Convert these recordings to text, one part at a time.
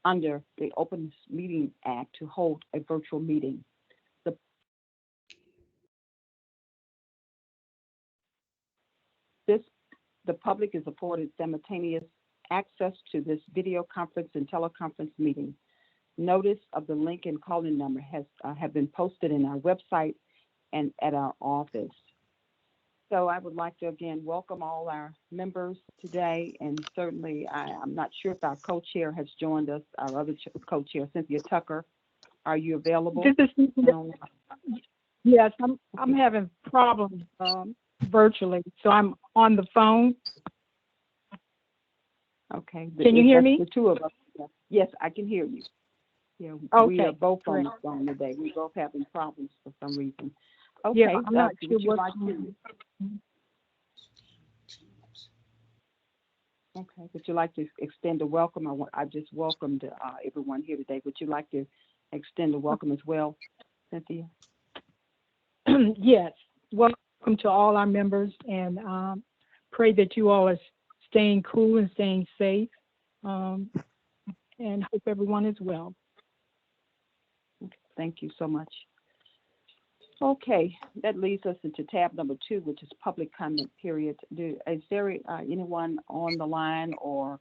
under the Open Meeting Act to hold a virtual meeting. The public is afforded simultaneous access to this video conference and teleconference meeting. Notice of the link and calling number have been posted in our website and at our office. So I would like to again welcome all our members today, and certainly I'm not sure if our co-chair has joined us, our other co-chair, Cynthia Tucker. Are you available? Yes, I'm having problems virtually, so I'm on the phone. Okay. Can you hear me? The two of us. Yes, I can hear you. Yeah, okay, we are both on great. the phone today. We're both having problems for some reason. Okay, Yeah, I'm not sure would you what's like going to? Okay, would you like to extend a welcome? I just welcomed everyone here today. Would you like to extend a welcome as well, Cynthia? Yes, welcome to all our members, and pray that you all are staying cool and staying safe, and hope everyone is well. Okay, thank you so much. Okay, that leads us into tab number 2, which is public comment period. Is there anyone on the line or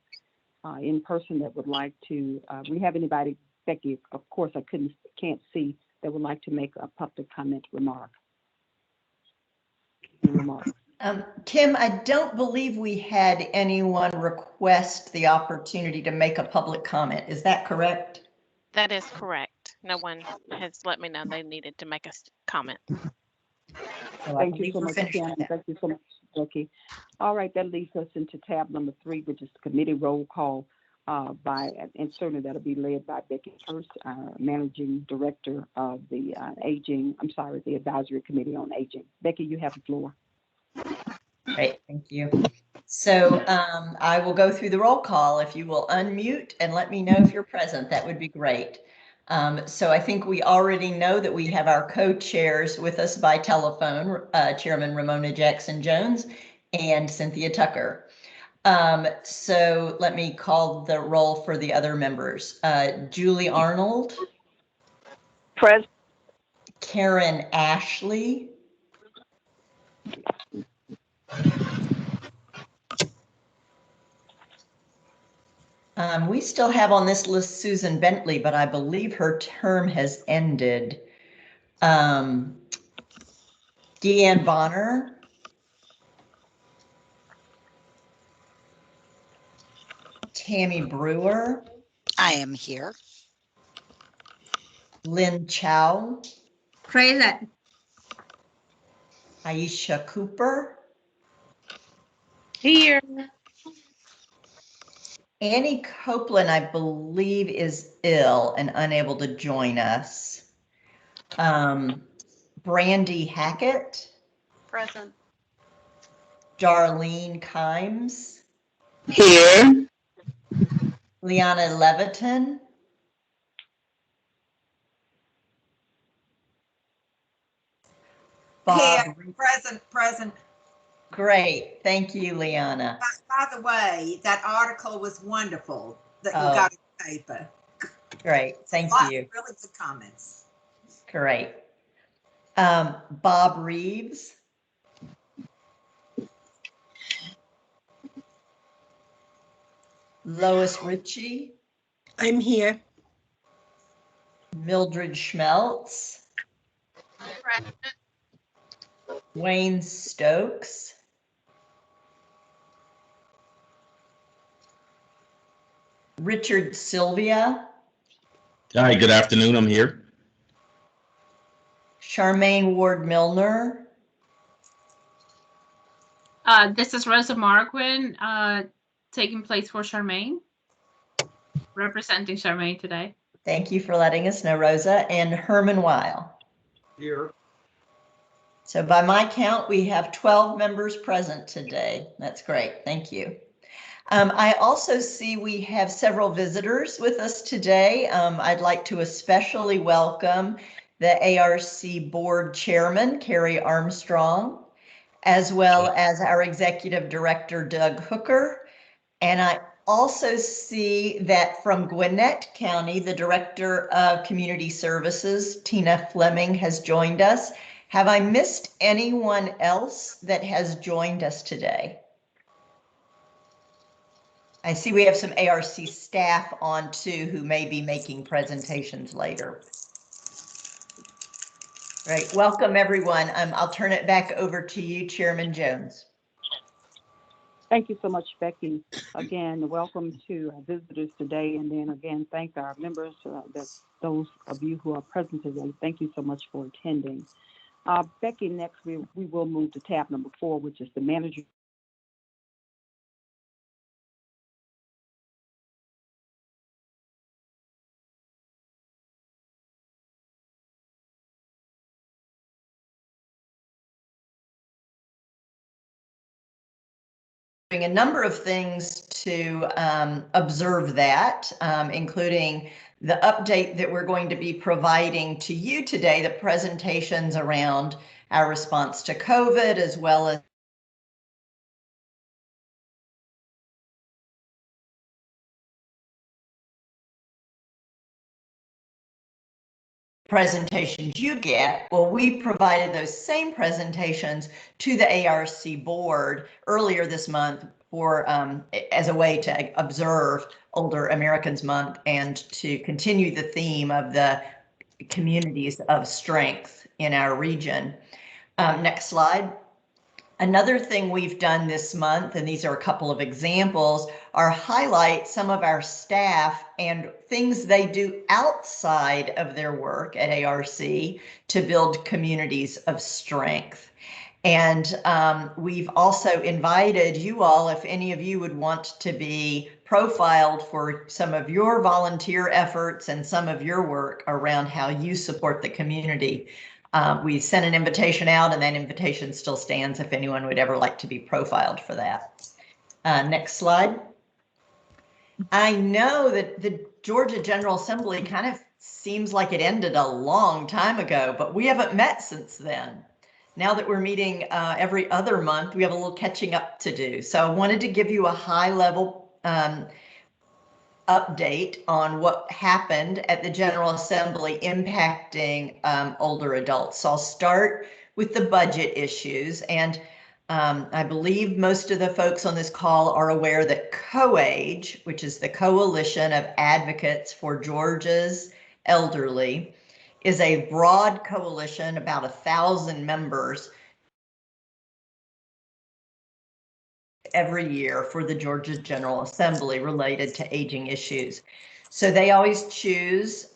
in person that would like to, we have anybody, Becky, of course I can't see, that would like to make a public comment remark? Kim, I don't believe we had anyone request the opportunity to make a public comment. Is that correct? That is correct. No one has let me know they needed to make a comment. So Thank you so much, Kim. Thank you so much, Becky. All right, that leads us into tab number 3, which is committee roll call and certainly that'll be led by Becky Hurst, Managing Director of the the Advisory Committee on Aging. Becky, you have the floor. Great, thank you. So I will go through the roll call. If you will unmute and let me know if you're present, that would be great. So I think we already know that we have our co-chairs with us by telephone, Chairman Ramona Jackson-Jones and Cynthia Tucker. So let me call the roll for the other members. Julie Arnold. Present. Karen Ashley. We still have on this list Susan Bentley, but I believe her term has ended. Deanne Bonner. Tammy Brewer. I am here. Lynn Chow. Present. Aisha Cooper. Here. Annie Copeland, I believe, is ill and unable to join us. Brandy Hackett. Present. Darlene Kimes. Here. Liana Leviton. Bob. Here, present. Great, thank you, Liana. By the way, that article was wonderful that you got in the paper. Great, thank you. Really good comments. Great. Bob Reeves. Lois Ritchie. I'm here. Mildred Schmeltz. Wayne Stokes. Richard Sylvia. Hi, good afternoon. I'm here. Charmaine Ward Milner. This is Rosa Marquin, taking place for Charmaine, representing Charmaine today. Thank you for letting us know, Rosa. And Herman Weil. Here. So by my count, we have 12 members present today. That's great. Thank you. I also see we have several visitors with us today. I'd like to especially welcome the ARC Board Chairman, Carrie Armstrong, as well as our Executive Director, Doug Hooker. And I also see that from Gwinnett County, the Director of Community Services, Tina Fleming, has joined us. Have I missed anyone else that has joined us today? I see we have some ARC staff on too who may be making presentations later. Right, welcome everyone. I'll turn it back over to you, Chairman Jones. Thank you so much, Becky. Again, welcome to our visitors today, and then again, thank our members, those of you who are present today. Thank you so much for attending. Becky, next we will move to tab number 4, which is the manager. A number of things to observe that, including the update that we're going to be providing to you today, the presentations around our response to COVID, as well as presentations you get. Well, we provided those same presentations to the ARC board earlier this month for as a way to observe Older Americans Month and to continue the theme of the communities of strength in our region. Next slide. Another thing we've done this month, and these are a couple of examples, are highlight some of our staff and things they do outside of their work at ARC to build communities of strength. And we've also invited you all, if any of you would want to be profiled for some of your volunteer efforts and some of your work around how you support the community. We sent an invitation out, and that invitation still stands if anyone would ever like to be profiled for that. Next slide. I know that the Georgia General Assembly kind of seems like it ended a long time ago, but we haven't met since then. Now that we're meeting every other month, we have a little catching up to do. So I wanted to give you a high-level update on what happened at the General Assembly impacting older adults. So I'll start with the budget issues. And I believe most of the folks on this call are aware that COAGE, which is the Coalition of Advocates for Georgia's Elderly, is a broad coalition, about 1,000 members, every year for the Georgia General Assembly related to aging issues. So they always choose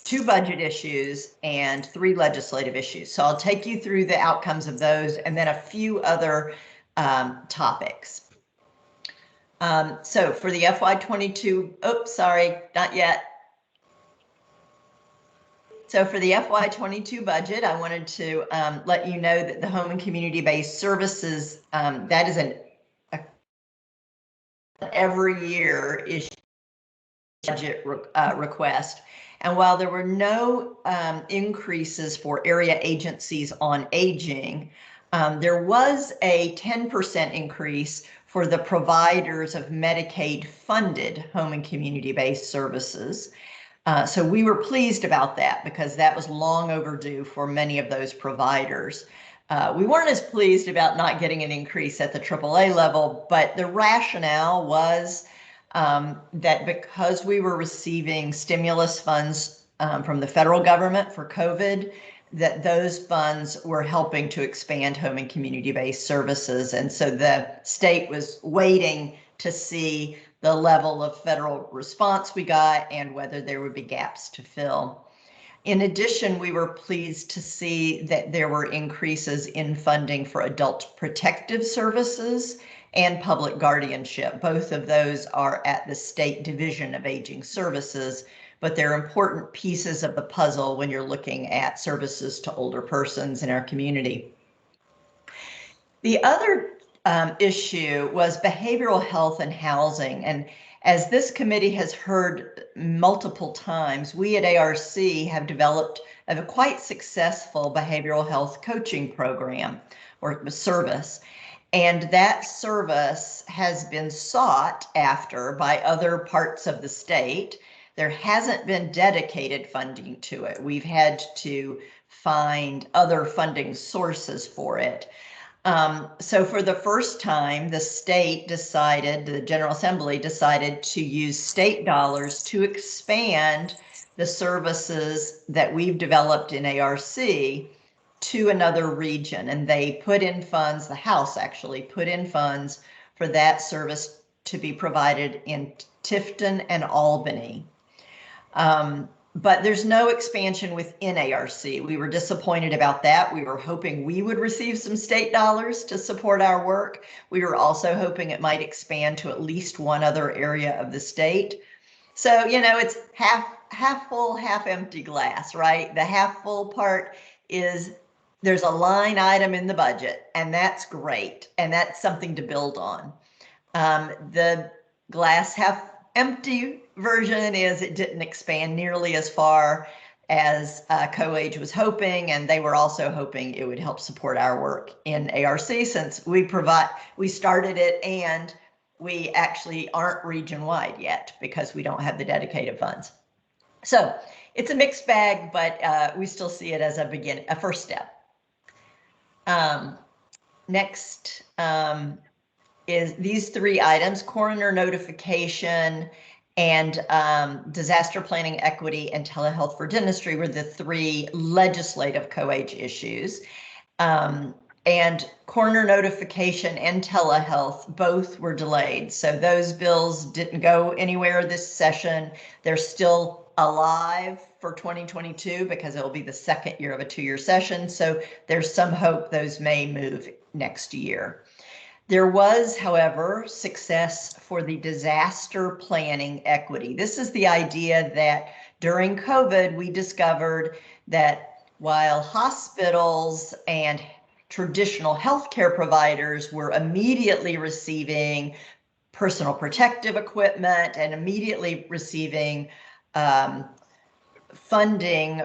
2 budget issues and 3 legislative issues. So I'll take you through the outcomes of those and then a few other topics. So for the FY22, oops, sorry, not yet. So for the FY22 budget, I wanted to let you know that the Home and Community-Based Services, that is an every year is budget request. And while there were no increases for area agencies on aging, there was a 10% increase for the providers of Medicaid funded home and community-based services. So we were pleased about that because that was long overdue for many of those providers. We weren't as pleased about not getting an increase at the AAA level, but the rationale was that because we were receiving stimulus funds from the federal government for COVID, that those funds were helping to expand home and community-based services. And so the state was waiting to see the level of federal response we got and whether there would be gaps to fill. In addition, we were pleased to see that there were increases in funding for adult protective services and public guardianship. Both of those are at the State Division of Aging Services, but they're important pieces of the puzzle when you're looking at services to older persons in our community. The other issue was behavioral health and housing. And as this committee has heard multiple times, we at ARC have developed a quite successful behavioral health coaching program or service. And that service has been sought after by other parts of the state. There hasn't been dedicated funding to it. We've had to find other funding sources for it. So for the first time, the state decided, the General Assembly decided to use state dollars to expand the services that we've developed in ARC to another region. And they put in funds, the House actually put in funds for that service to be provided in Tifton and Albany. But there's no expansion within ARC. We were disappointed about that. We were hoping we would receive some state dollars to support our work. We were also hoping it might expand to at least one other area of the state. So, you know, it's half full, half empty glass, right? The half full part is there's a line item in the budget, and that's great. And that's something to build on. The glass half empty version is it didn't expand nearly as far as COAGE was hoping, and they were also hoping it would help support our work in ARC since we started it and we actually aren't region-wide yet because we don't have the dedicated funds. So it's a mixed bag, but we still see it as a first step. Next is these three items: coroner notification and disaster planning, equity, and telehealth for dentistry were the three legislative COAGE issues. And coroner notification and telehealth both were delayed. So those bills didn't go anywhere this session. They're still alive for 2022 because it'll be the second year of a 2-year session. So there's some hope those may move next year. There was, however, success for the disaster planning equity. This is the idea that during COVID, we discovered that while hospitals and traditional healthcare providers were immediately receiving personal protective equipment and immediately receiving funding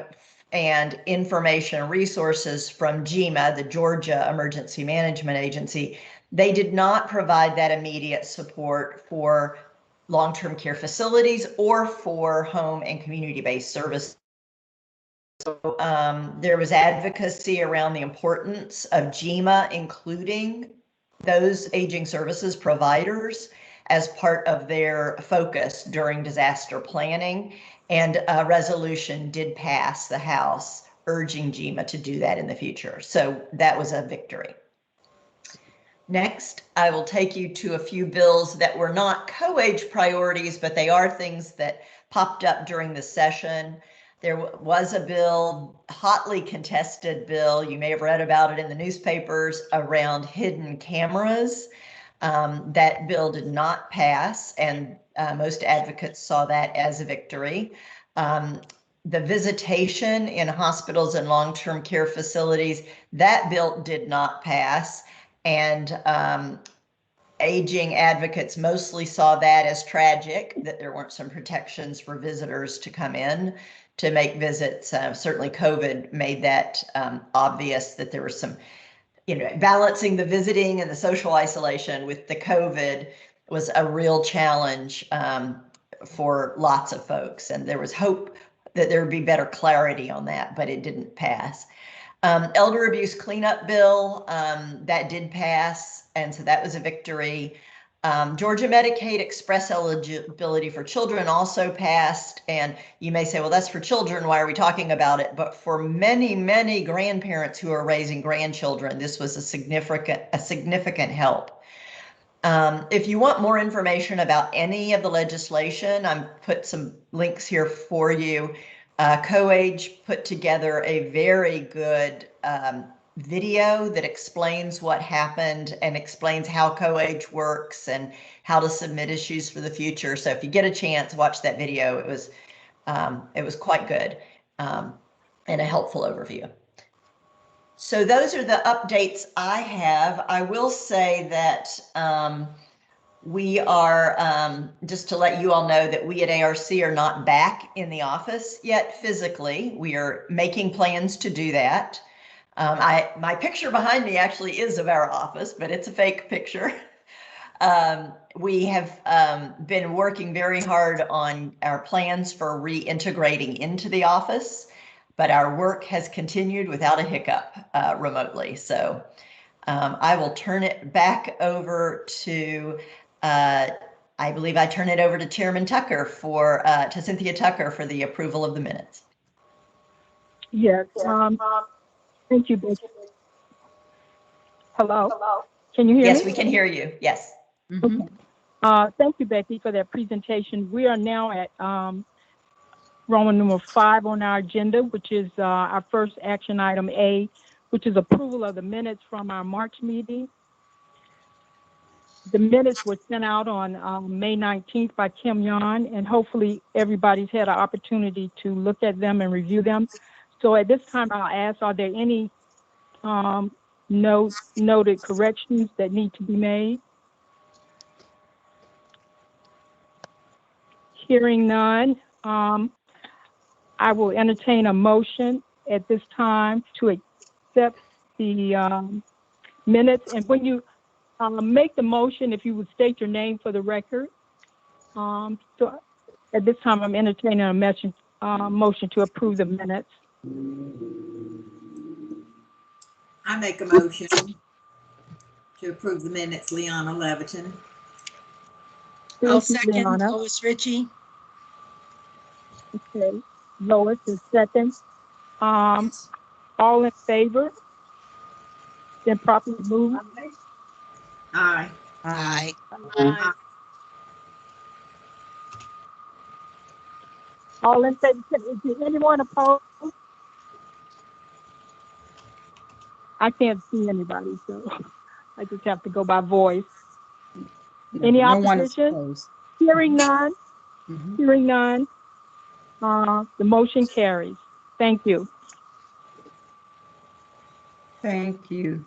and information resources from GEMA, the Georgia Emergency Management Agency, they did not provide that immediate support for long-term care facilities or for home and community-based services. So, there was advocacy around the importance of GEMA, including those aging services providers as part of their focus during disaster planning. And a resolution did pass the House urging GEMA to do that in the future. So that was a victory. Next, I will take you to a few bills that were not COAGE priorities, but they are things that popped up during the session. There was a bill, hotly contested bill, you may have read about it in the newspapers, around hidden cameras. That bill did not pass, and most advocates saw that as a victory. The visitation in hospitals and long-term care facilities, that bill did not pass. And aging advocates mostly saw that as tragic, that there weren't some protections for visitors to come in to make visits. Certainly COVID made that obvious, that there was some, balancing the visiting and the social isolation with the COVID was a real challenge for lots of folks. And there was hope that there would be better clarity on that, but it didn't pass. Elder abuse cleanup bill, that did pass, and so that was a victory. Georgia Medicaid express eligibility for children also passed, and you may say, well, that's for children, why are we talking about it? But for many, many grandparents who are raising grandchildren, this was a significant help. If you want more information about any of the legislation, I've put some links here for you. COAGE put together a very good video that explains what happened and explains how COAGE works and how to submit issues for the future. So if you get a chance, watch that video. It was quite good and a helpful overview. So those are the updates I have. I will say that we are, just to let you all know that we at ARC are not back in the office yet physically. We are making plans to do that. My picture behind me actually is of our office, but it's a fake picture. We have been working very hard on our plans for reintegrating into the office, but our work has continued without a hiccup remotely. So I will turn it back over to, I believe I turn it over to Chairman Tucker to Cynthia Tucker for the approval of the minutes. Yes, thank you, Becky. Hello, can you hear me? Yes, we can hear you. Yes. Okay. Thank you, Becky, for that presentation. We are now at Roman numeral 5 on our agenda, which is our first action item A, which is approval of the minutes from our March meeting. The minutes were sent out on May 19th by Kim Yon, and hopefully everybody's had an opportunity to look at them and review them. So at this time, I'll ask, are there any noted corrections that need to be made? Hearing none, I will entertain a motion at this time to accept the minutes. And when you make the motion, if you would state your name for the record. So at this time, I'm entertaining a motion to approve the minutes. I make a motion to approve the minutes, Leona Leviton. I'll Thank you, second Leona. Lois Ritchie. Okay, Lois is second. All in favor? Then properly moved. Aye. Aye. All in favor? Is anyone opposed? I can't see anybody, so I just have to go by voice. Any No one is opposition? opposed. Hearing none. Mhm. Hearing none. The motion carries. Thank you. Thank you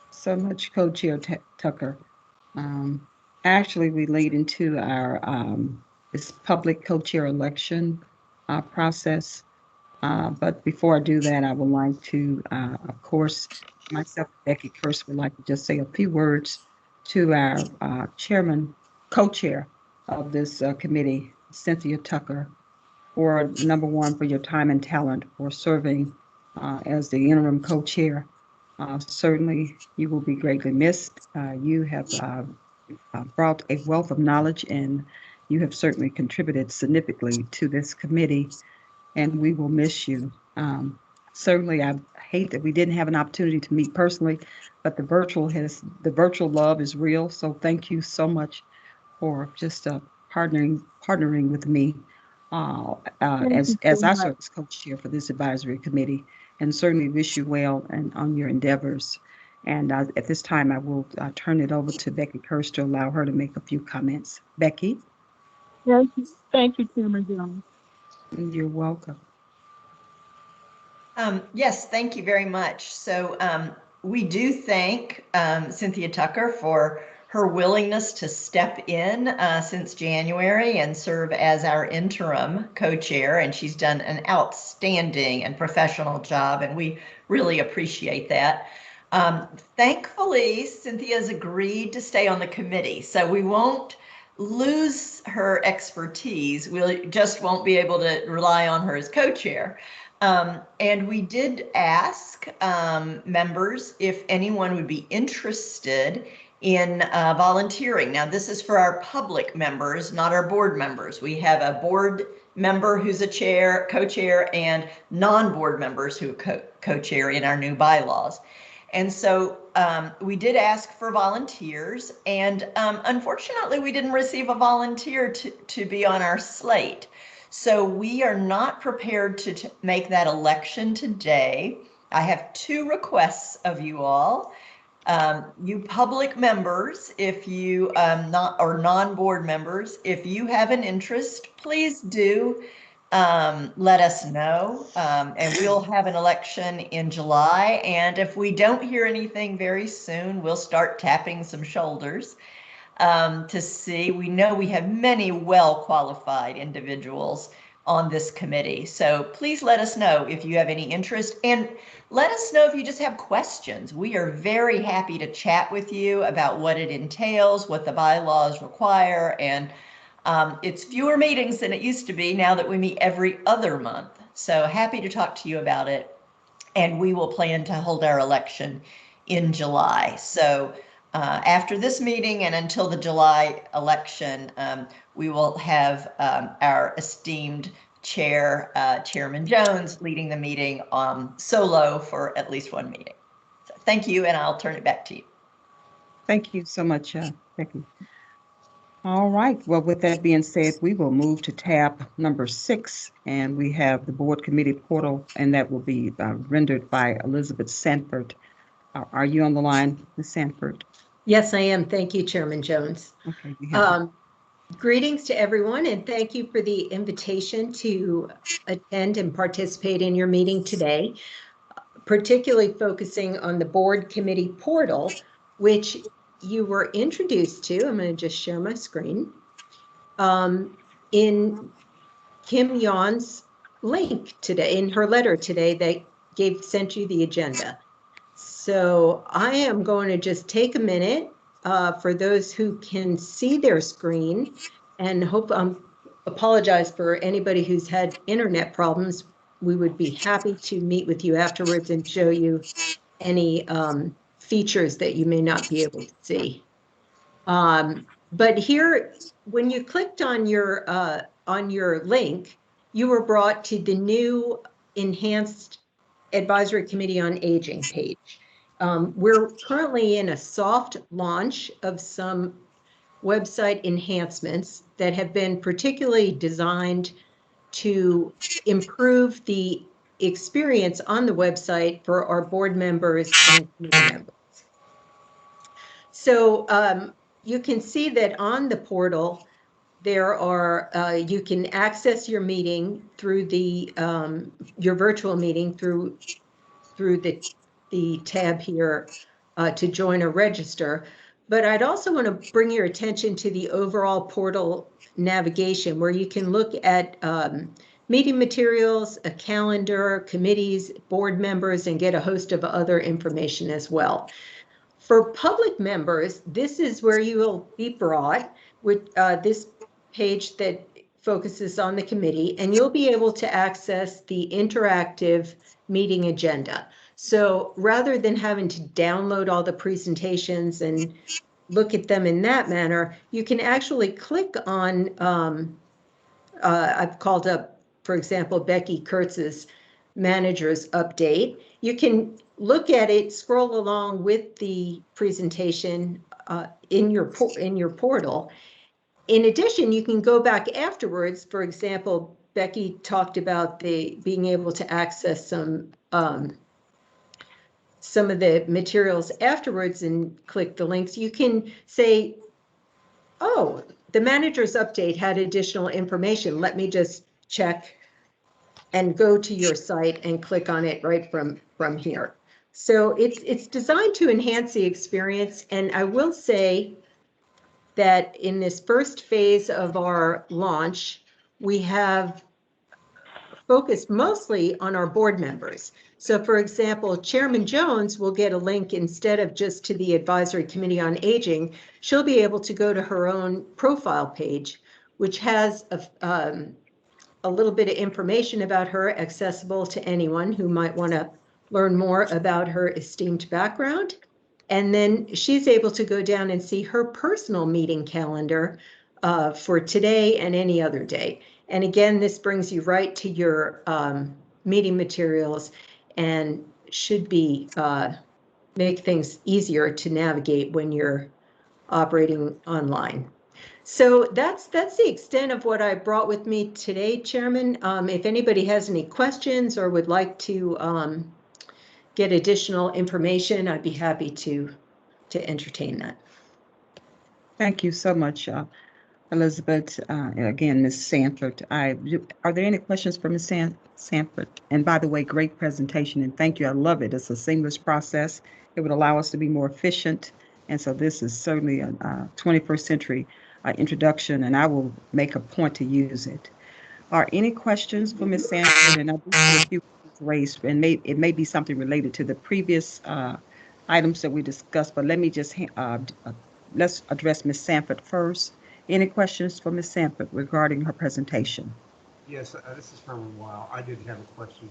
so much, Co-Chair Tucker. Actually, we lead into our this public co-chair election process. But before I do that, I would like to, of course, myself, Becky Kirst, would like to just say a few words to our chairman, co-chair of this committee, Cynthia Tucker, for number one, for your time and talent for serving as the interim co-chair. Certainly, you will be greatly missed. You have brought a wealth of knowledge, and you have certainly contributed significantly to this committee, and we will miss you. Certainly, I hate that we didn't have an opportunity to meet personally, but the virtual love is real. So thank you so much for just partnering with me as I serve as co-chair for this advisory committee, and certainly wish you well and on your endeavors. And at this time, I will turn it over to Becky Kirst to allow her to make a few comments. Becky? Thank you, Chairman Jones. You're welcome. Yes, thank you very much. So we do thank Cynthia Tucker for her willingness to step in since January and serve as our interim co-chair, and she's done an outstanding and professional job, and we really appreciate that. Thankfully, Cynthia's agreed to stay on the committee, so we won't lose her expertise. We just won't be able to rely on her as co-chair. And we did ask members if anyone would be interested in volunteering. Now, this is for our public members, not our board members. We have a board member who's a chair, co-chair, and non-board members who co-chair in our new bylaws. And so we did ask for volunteers, and unfortunately, we didn't receive a volunteer to be on our slate. So we are not prepared to make that election today. I have two requests of you all. You public members, if you non-board members, if you have an interest, please do let us know, and we'll have an election in July. And if we don't hear anything very soon, we'll start tapping some shoulders to see. We know we have many well-qualified individuals on this committee. So please let us know if you have any interest, and let us know if you just have questions. We are very happy to chat with you about what it entails, what the bylaws require, and it's fewer meetings than it used to be now that we meet every other month. So happy to talk to you about it. And we will plan to hold our election in July. So after this meeting and until the July election, we will have our esteemed chair, Chairman Jones, leading the meeting solo for at least one meeting. So thank you, and I'll turn it back to you. Thank you so much, Becky. All right. Well, with that being said, we will move to tab number 6, and we have the board committee portal, and that will be rendered by Elizabeth Sanford. Are you on the line, Ms. Sanford? Yes, I am. Thank you, Chairman Jones. Okay. You have Greetings to everyone, and thank you for the invitation to attend and participate in your meeting today, particularly focusing on the board committee portal, which you were introduced to. I'm going to just share my screen. In Kim Yon's link today, in her letter today, they sent you the agenda. So I am going to just take a minute for those who can see their screen, and apologize for anybody who's had internet problems. We would be happy to meet with you afterwards and show you any features that you may not be able to see. But here, when you clicked on your link, you were brought to the new Enhanced Advisory Committee on Aging page. We're currently in a soft launch of some website enhancements that have been particularly designed to improve the experience on the website for our board members and committee members. So you can see that on the portal, there are, you can access your meeting through the, your virtual meeting through the tab here to join or register. But I'd also want to bring your attention to the overall portal navigation, where you can look at meeting materials, a calendar, committees, board members, and get a host of other information as well. For public members, this is where you will be brought with this page that focuses on the committee, and you'll be able to access the interactive meeting agenda. So rather than having to download all the presentations and look at them in that manner, you can actually click on, I've called up, for example, Becky Kurtz's manager's update. You can look at it, scroll along with the presentation in your portal. In addition, you can go back afterwards. For example, Becky talked about being able to access some of the materials afterwards and click the links. You can say, oh, the manager's update had additional information. Let me just check and go to your site and click on it right from here. So it's designed to enhance the experience. And I will say that in this first phase of our launch, we have focused mostly on our board members. So for example, Chairman Jones will get a link instead of just to the Advisory Committee on Aging. She'll be able to go to her own profile page, which has a little bit of information about her accessible to anyone who might want to learn more about her esteemed background. And then she's able to go down and see her personal meeting calendar for today and any other day. And again, this brings you right to your meeting materials and should be make things easier to navigate when you're operating online. So that's the extent of what I brought with me today, Chairman. If anybody has any questions or would like to get additional information, I'd be happy to entertain that. Thank you so much, Elizabeth. Again, Ms. Sanford. Are there any questions for Ms. Sanford? And by the way, great presentation, and thank you. I love it. It's a seamless process. It would allow us to be more efficient. And so this is certainly a 21st century introduction, and I will make a point to use it. Are any questions for Ms. Sanford? And I do see a few hands raised, and it may be something related to the previous items that we discussed, but let me just, let's address Ms. Sanford first. Any questions for Ms. Sanford regarding her presentation? Yes, this is Herman Weil. I did have a question.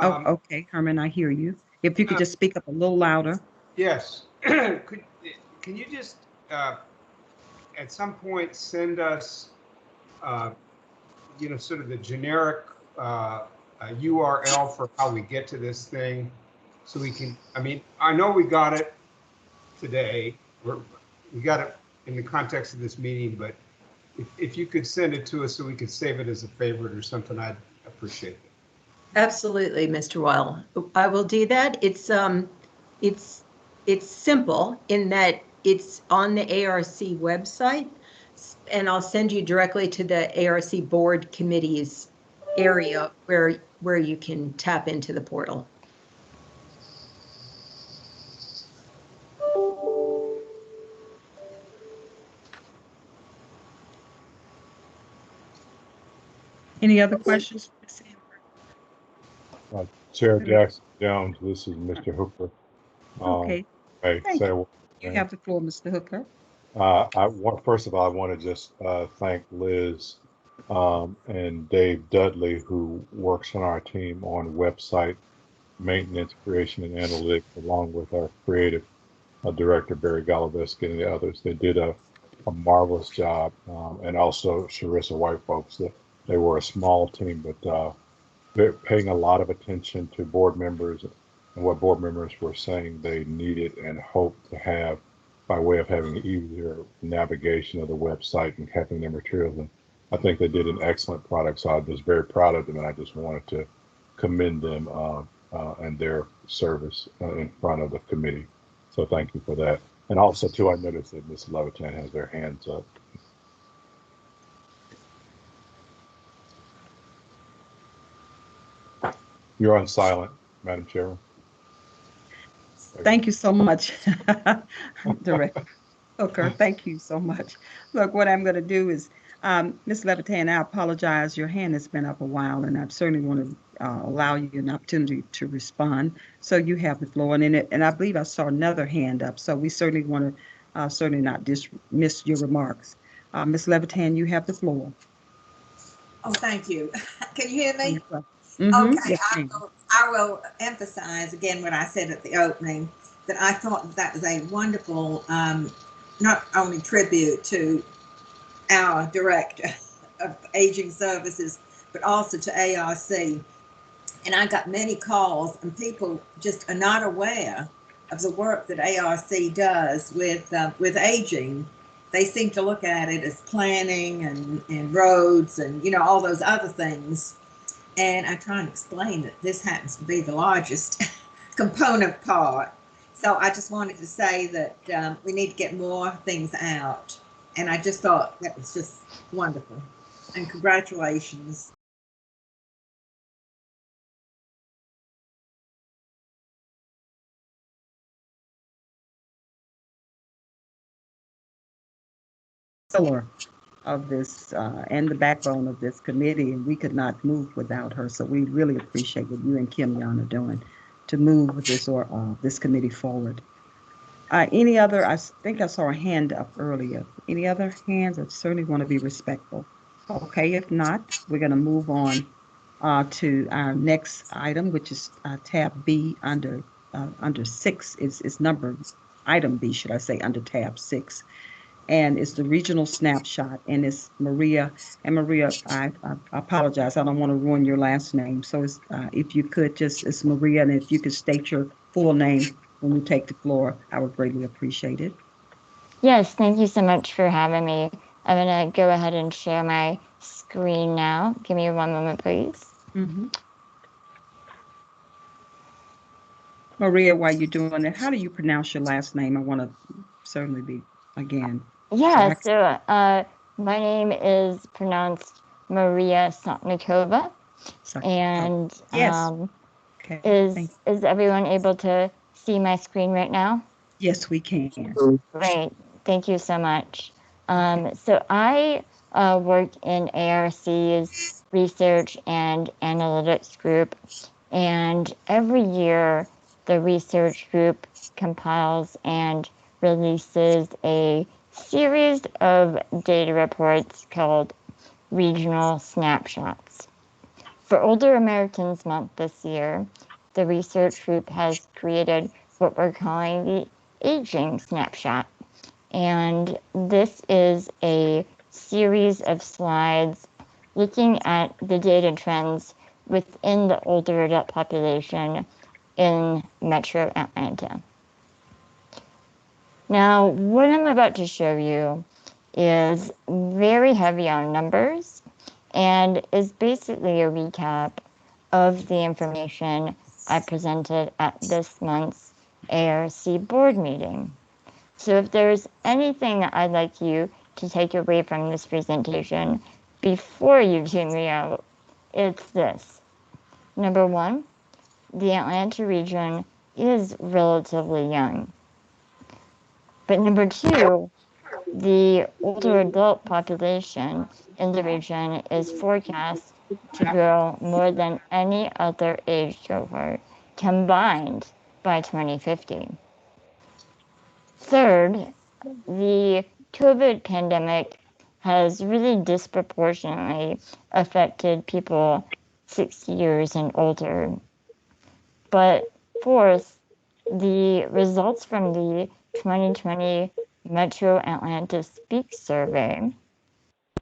Okay, Herman, I hear you. If you could just speak up a little louder. Yes. Can you just, at some point, send us, sort of the generic URL for how we get to this thing, so we can, I know we got it today, we got it in the context of this meeting, but if you could send it to us so we could save it as a favorite or something, I'd appreciate it. Absolutely, Mr. Weil. I will do that. It's simple in that it's on the ARC website, and I'll send you directly to the ARC board committees area where you can tap into the portal. Any other questions? Chair Jackson Jones, this is Mr. Hooker. Okay. Hey, Thank you. You have the floor, Mr. Hooker. First of all, I want to just thank Liz and Dave Dudley, who works on our team on website maintenance, creation, and analytics, along with our creative director, Barry Goloveski, and the others. They did a marvelous job, and also Sharissa White folks. They were a small team, but they're paying a lot of attention to board members and what board members were saying they needed and hoped to have by way of having easier navigation of the website and having their materials. And I think they did an excellent product. So I was very proud of them, and I just wanted to commend them and their service in front of the committee. So thank you for that. And also, too, I noticed that Ms. Levitan has their hands up. You're on silent, Madam Chairman. Thank you so much, Director Hooker. Thank you so much. Look, what I'm going to do is, Ms. Levitan, I apologize. Your hand has been up a while, and I certainly want to allow you an opportunity to respond. So you have the floor. And I believe I saw another hand up. So we certainly want to certainly not dismiss your remarks. Ms. Levitan, you have the floor. Oh, thank you. Can you hear me? Mm-hmm. Okay, yes, I will emphasize again what I said at the opening, that I thought that was a wonderful, not only tribute to our director of aging services, but also to ARC. And I got many calls, and people just are not aware of the work that ARC does with aging. They seem to look at it as planning and roads and, all those other things. And I try and explain that this happens to be the largest component part. So I just wanted to say that we need to get more things out. And I just thought that was just wonderful. And congratulations. Of this and the backbone of this committee, and we could not move without her. So we really appreciate what you and Kim Yan are doing to move this committee forward. Any other? I think I saw a hand up earlier. Any other hands? I certainly want to be respectful. Okay, if not, we're going to move on to our next item, which is tab B under 6. It's number item B, should I say, under tab 6. And it's the regional snapshot, and it's Maria. And Maria, I apologize, I don't want to ruin your last name. So it's, if you could it's Maria, and if you could state your full name when you take the floor, I would greatly appreciate it. Yes, thank you so much for having me. I'm going to go ahead and share my screen now. Give me one moment, please. Mm-hmm. Maria, while you're doing it, how do you pronounce your last name? I want to certainly be, again. Yeah, so my name is pronounced Maria Sotnikova. And yes. Is everyone able to see my screen right now? Yes, we can. Great. Thank you so much. So I work in ARC's research and analytics group. And every year, the research group compiles and releases a series of data reports called regional snapshots. For Older Americans Month this year, the research group has created what we're calling the Aging Snapshot. And this is a series of slides looking at the data trends within the older adult population in Metro Atlanta. Now, what I'm about to show you is very heavy on numbers and is basically a recap of the information I presented at this month's ARC board meeting. So if there's anything that I'd like you to take away from this presentation before you tune me out, it's this. Number one, the Atlanta region is relatively young. But number two, the older adult population in the region is forecast to grow more than any other age cohort combined by 2050. Third, the COVID pandemic has really disproportionately affected people 60 years and older. But fourth, the results from the 2020 Metro Atlanta Speak survey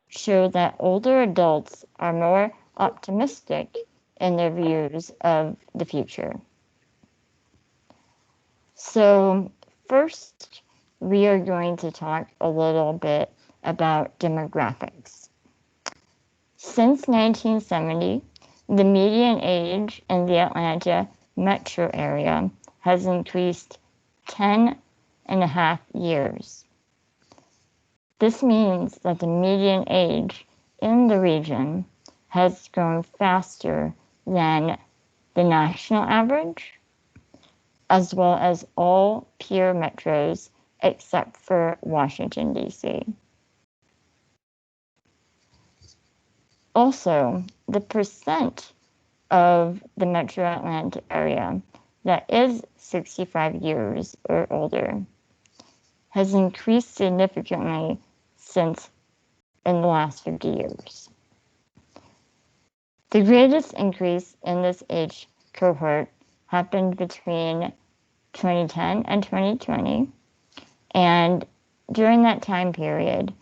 show that older adults are more optimistic in their views of the future. So first, we are going to talk a little bit about demographics. Since 1970, the median age in the Atlanta metro area has increased 10.5 years. This means that the median age in the region has grown faster than the national average, as well as all peer metros except for Washington, D.C. Also, the percent of the Metro Atlanta area that is 65 years or older has increased significantly since in the last 50 years. The greatest increase in this age cohort happened between 2010 and 2020, and during that time period,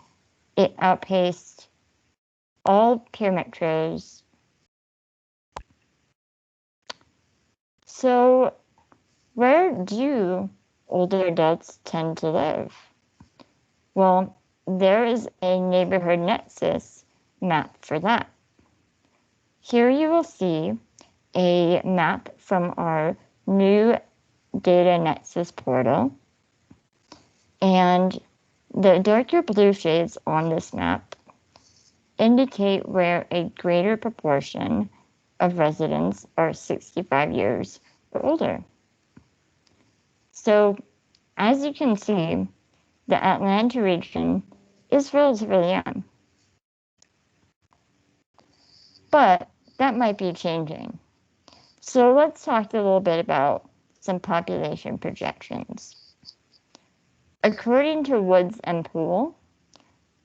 it outpaced all peer metros. So where do older adults tend to live? Well, there is a neighborhood nexus map for that. Here you will see a map from our new data nexus portal, and the darker blue shades on this map indicate where a greater proportion of residents are 65 years or older. So, as you can see, the Atlanta region is relatively young. But that might be changing. So let's talk a little bit about some population projections. According to Woods and Poole,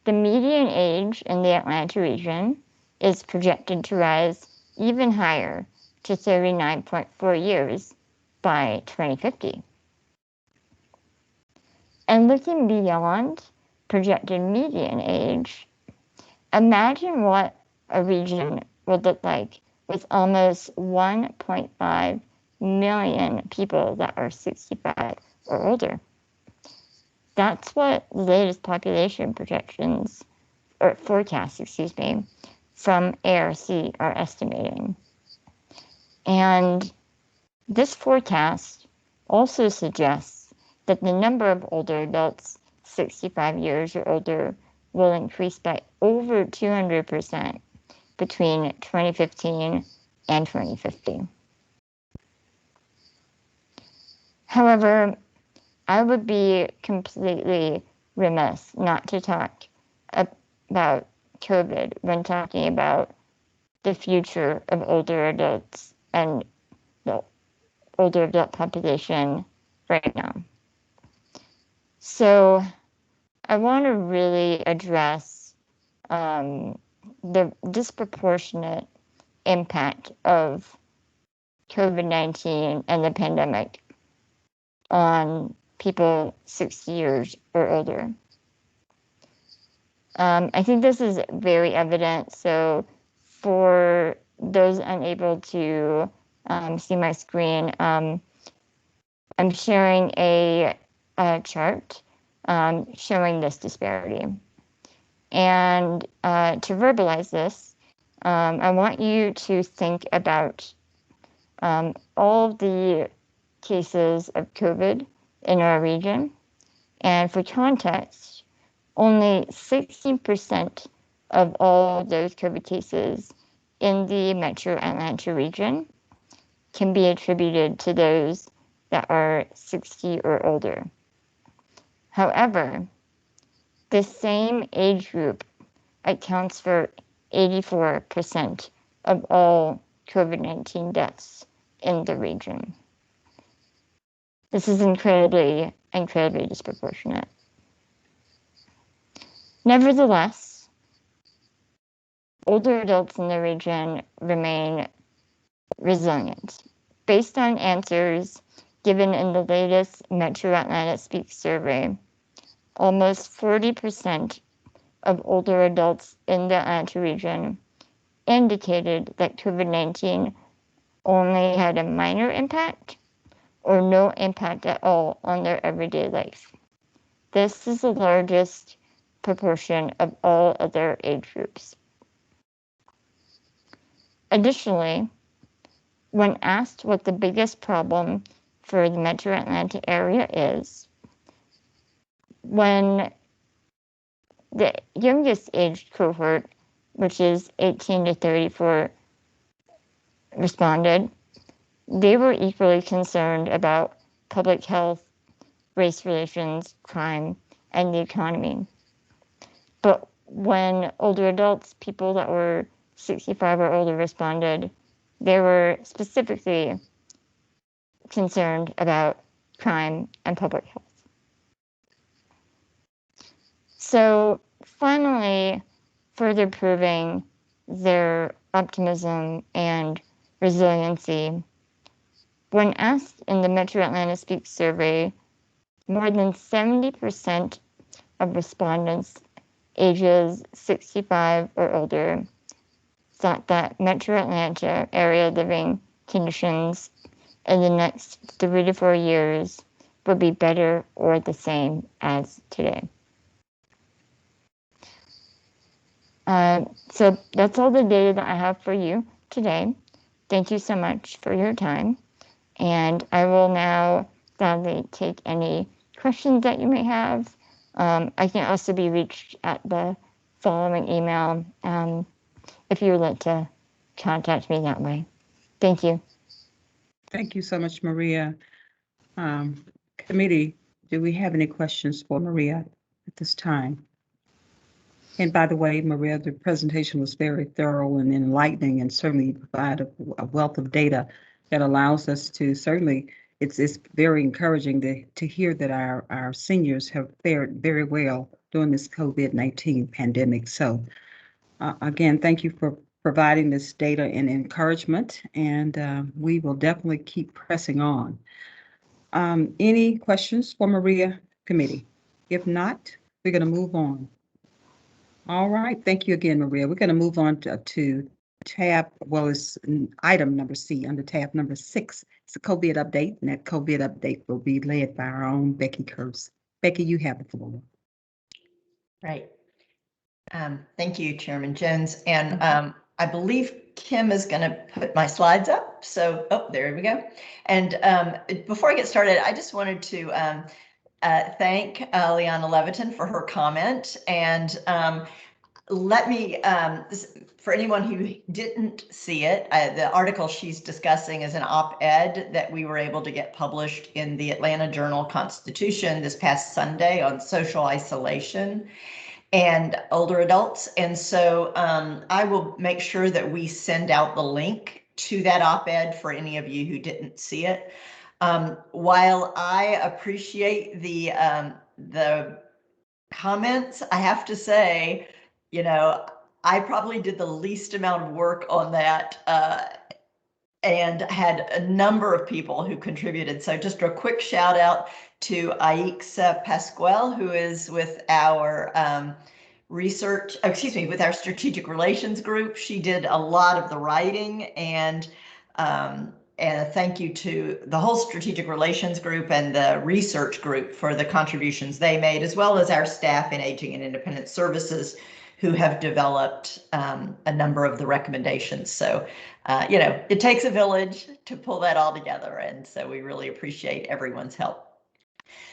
the median age in the Atlanta region is projected to rise even higher to 39.4 years by 2050. And looking beyond projected median age, imagine what a region would look like with almost 1.5 million people that are 65 or older. That's what the latest population projections, or forecasts, from ARC are estimating. And this forecast also suggests that the number of older adults 65 years or older will increase by over 200% between 2015 and 2050. However, I would be completely remiss not to talk about COVID when talking about the future of older adults and the older adult population right now. So I want to really address the disproportionate impact of COVID-19 and the pandemic on people 60 years or older. I think this is very evident. So for those unable to see my screen, I'm sharing a chart showing this disparity. And to verbalize this, I want you to think about all the cases of COVID in our region. And for context, only 16% of all those COVID cases in the Metro Atlanta region can be attributed to those that are 60 or older. However, the same age group accounts for 84% of all COVID-19 deaths in the region. This is incredibly disproportionate. Nevertheless, older adults in the region remain resilient. Based on answers given in the latest Metro Atlanta Speaks survey, almost 40% of older adults in the Atlanta region indicated that COVID-19 only had a minor impact or no impact at all on their everyday life. This is the largest proportion of all other age groups. Additionally, when asked what the biggest problem for the Metro Atlanta area is, when the youngest age cohort, which is 18 to 34, responded, they were equally concerned about public health, race relations, crime, and the economy. But when older adults, people that were 65 or older, responded, they were specifically concerned about crime and public health. So finally, further proving their optimism and resiliency, when asked in the Metro Atlanta Speaks survey, more than 70% of respondents ages 65 or older thought that Metro Atlanta area living conditions in the next 3 to 4 years would be better or the same as today. So that's all the data that I have for you today. Thank you so much for your time. And I will now gladly take any questions that you may have. I can also be reached at the following email if you would like to contact me that way. Thank you. Thank you so much, Maria. Committee, do we have any questions for Maria at this time? And by the way, Maria, the presentation was very thorough and enlightening, and certainly provided a wealth of data that allows us to certainly, it's very encouraging to hear that our seniors have fared very well during this COVID-19 pandemic. So again, thank you for providing this data and encouragement, and we will definitely keep pressing on. Any questions for Maria, committee? If not, we're going to move on. All right, thank you again, Maria. We're going to move on to tab, well, it's item number C under tab number 6. It's a COVID update, and that COVID update will be led by our own Becky Kurz. Becky, you have the floor. Right. Thank you, Chairman Jones. And I believe Kim is going to put my slides up. So, oh, there we go. And before I get started, I just wanted to thank Liana Levitin for her comment. And let me, for anyone who didn't see it, the article she's discussing is an op-ed that we were able to get published in the Atlanta Journal-Constitution this past Sunday on social isolation. and older adults. And so I will make sure that we send out the link to that op-ed for any of you who didn't see it. While I appreciate the comments, I have to say, you know, I probably did the least amount of work on that and had a number of people who contributed. So just a quick shout out to Aixa Pascual, who is with our with our strategic relations group. She did a lot of the writing, and thank you to the whole strategic relations group and the research group for the contributions they made, as well as our staff in Aging and Independent Services who have developed a number of the recommendations. So, you know, it takes a village to pull that all together. And so we really appreciate everyone's help.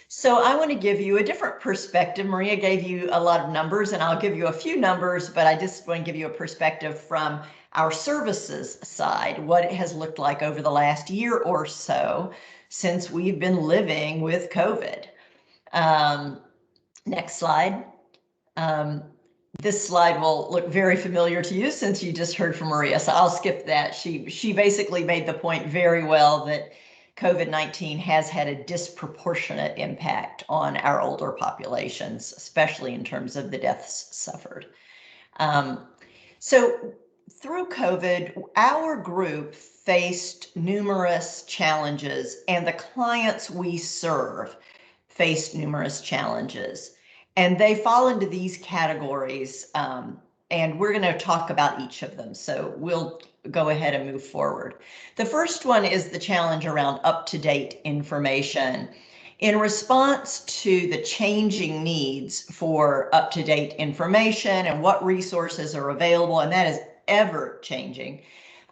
So I want to give you a different perspective. Maria gave you a lot of numbers, and I'll give you a few numbers, but I just want to give you a perspective from our services side, what it has looked like over the last year or so since we've been living with COVID. Next slide. This slide will look very familiar to you since you just heard from Maria, so I'll skip that. She basically made the point very well that COVID-19 has had a disproportionate impact on our older populations, especially in terms of the deaths suffered. So through COVID, our group faced numerous challenges, and the clients we serve faced numerous challenges. And they fall into these categories, and we're going to talk about each of them. So we'll go ahead and move forward. The first one is the challenge around up-to-date information. In response to the changing needs for up-to-date information and what resources are available, and that is ever changing,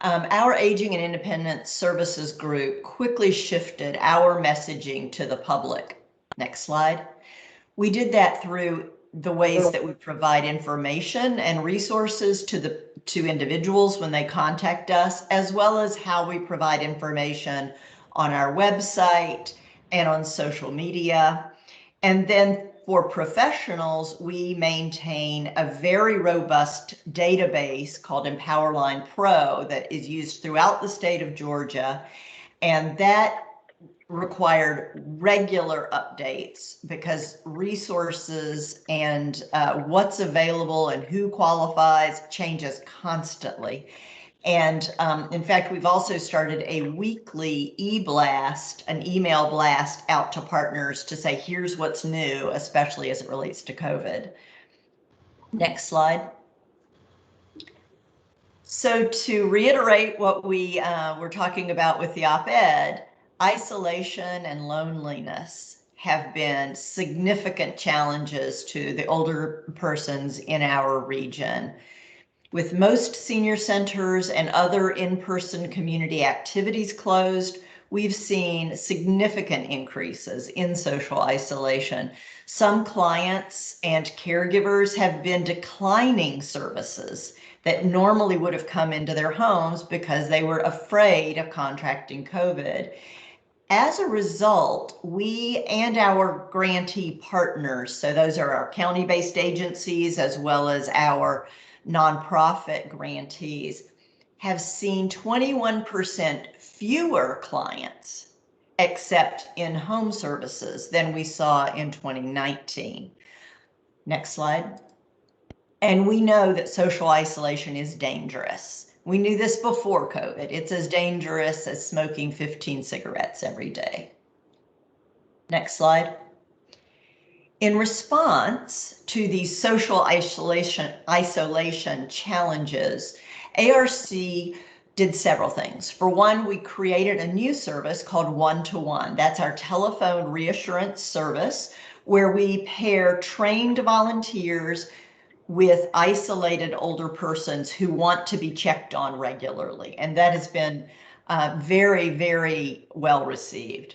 our Aging and Independent Services group quickly shifted our messaging to the public. Next slide. We did that through the ways that we provide information and resources to individuals when they contact us, as well as how we provide information on our website and on social media. And then for professionals, we maintain a very robust database called EmpowerLine Pro that is used throughout the state of Georgia. And that required regular updates because resources and what's available and who qualifies changes constantly. And in fact, we've also started a weekly e-blast, an email blast out to partners to say, here's what's new, especially as it relates to COVID. Next slide. So to reiterate what we were talking about with the op-ed, isolation and loneliness have been significant challenges to the older persons in our region. With most senior centers and other in-person community activities closed, we've seen significant increases in social isolation. Some clients and caregivers have been declining services that normally would have come into their homes because they were afraid of contracting COVID. As a result, we and our grantee partners, so those are our county-based agencies as well as our nonprofit grantees, have seen 21% fewer clients except in home services than we saw in 2019. Next slide. And we know that social isolation is dangerous. We knew this before COVID. It's as dangerous as smoking 15 cigarettes every day. Next slide. In response to these social isolation challenges, ARC did several things. For one, we created a new service called One-to-One. That's our telephone reassurance service where we pair trained volunteers with isolated older persons who want to be checked on regularly. And that has been very, very well received.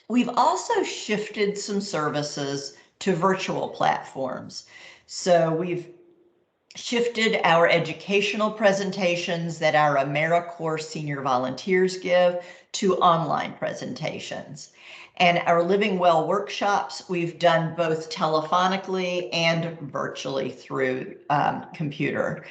We've also shifted some services to virtual platforms. So we've shifted our educational presentations that our AmeriCorps senior volunteers give to online presentations. And our Living Well workshops, we've done both telephonically and virtually through computer.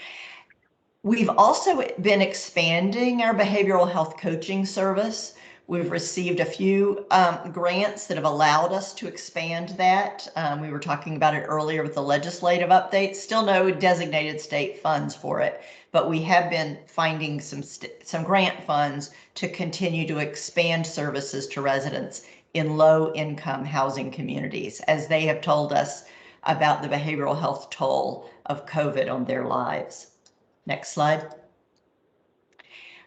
We've also been expanding our behavioral health coaching service. We've received a few grants that have allowed us to expand that. We were talking about it earlier with the legislative updates. Still no designated state funds for it, but we have been finding some grant funds to continue to expand services to residents in low-income housing communities, as they have told us about the behavioral health toll of COVID on their lives. Next slide.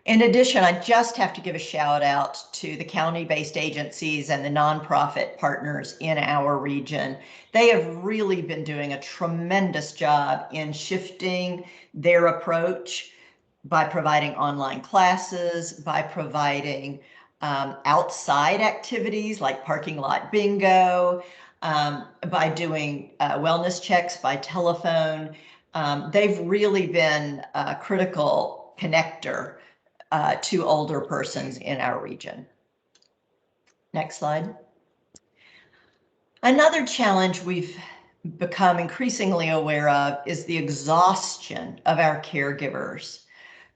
In addition, I just have to give a shout out to the county-based agencies and the nonprofit partners in our region. They have really been doing a tremendous job in shifting their approach by providing online classes, by providing outside activities like parking lot bingo, by doing wellness checks by telephone. They've really been a critical connector to older persons in our region. Next slide. Another challenge we've become increasingly aware of is the exhaustion of our caregivers.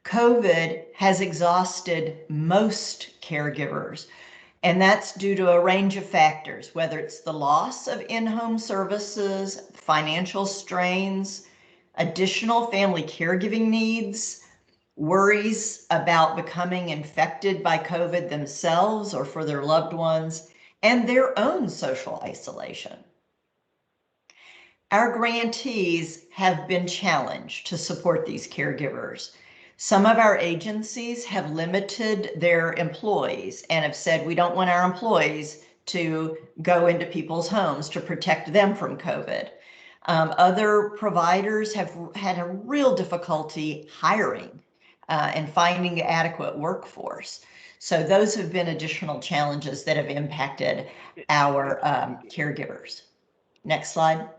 COVID has exhausted most caregivers, and that's due to a range of factors, whether it's the loss of in-home services, financial strains, additional family caregiving needs, worries about becoming infected by COVID themselves or for their loved ones, and their own social isolation. Our grantees have been challenged to support these caregivers. Some of our agencies have limited their employees and have said, we don't want our employees to go into people's homes to protect them from COVID. Other providers have had a real difficulty hiring and finding adequate workforce. So those have been additional challenges that have impacted our caregivers. Next slide.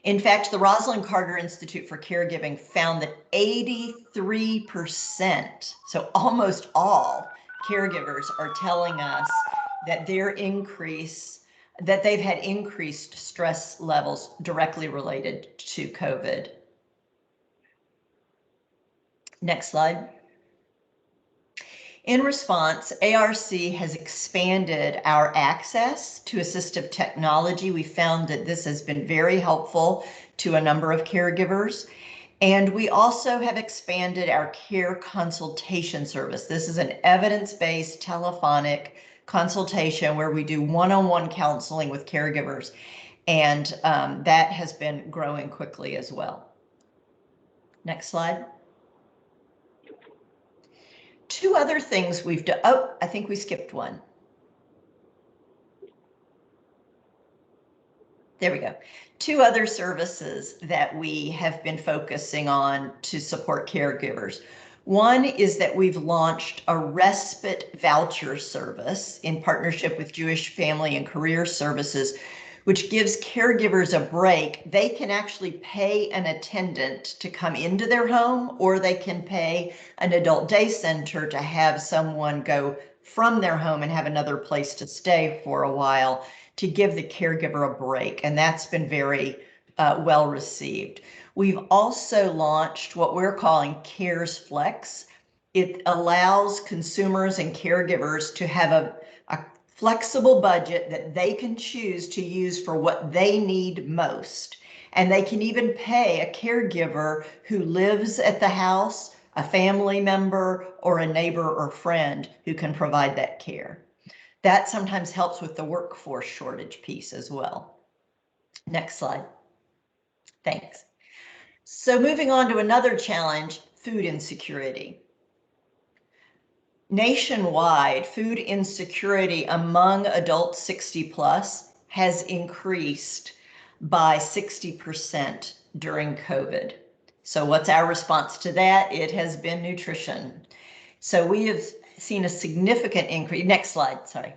In fact, the Rosalind Carter Institute for Caregiving found that 83%, so almost all caregivers are telling us that they've had increased stress levels directly related to COVID. Next slide. In response, ARC has expanded our access to assistive technology. We found that this has been very helpful to a number of caregivers. And we also have expanded our care consultation service. This is an evidence-based telephonic consultation where we do one-on-one counseling with caregivers. And that has been growing quickly as well. Next slide. Two other things we've done. Oh, I think we skipped one. There we go. Two other services that we have been focusing on to support caregivers. One is that we've launched a respite voucher service in partnership with Jewish Family and Career Services, which gives caregivers a break. They can actually pay an attendant to come into their home, or they can pay an adult day center to have someone go from their home and have another place to stay for a while to give the caregiver a break. And that's been very well received. We've also launched what we're calling Cares Flex. It allows consumers and caregivers to have a flexible budget that they can choose to use for what they need most. And they can even pay a caregiver who lives at the house, a family member, or a neighbor or friend who can provide that care. That sometimes helps with the workforce shortage piece as well. Next slide. Thanks. So moving on to another challenge, food insecurity. Nationwide, food insecurity among adults 60 plus has increased by 60% during COVID. So what's our response to that? It has been nutrition. So we have seen a significant increase. Next slide, sorry.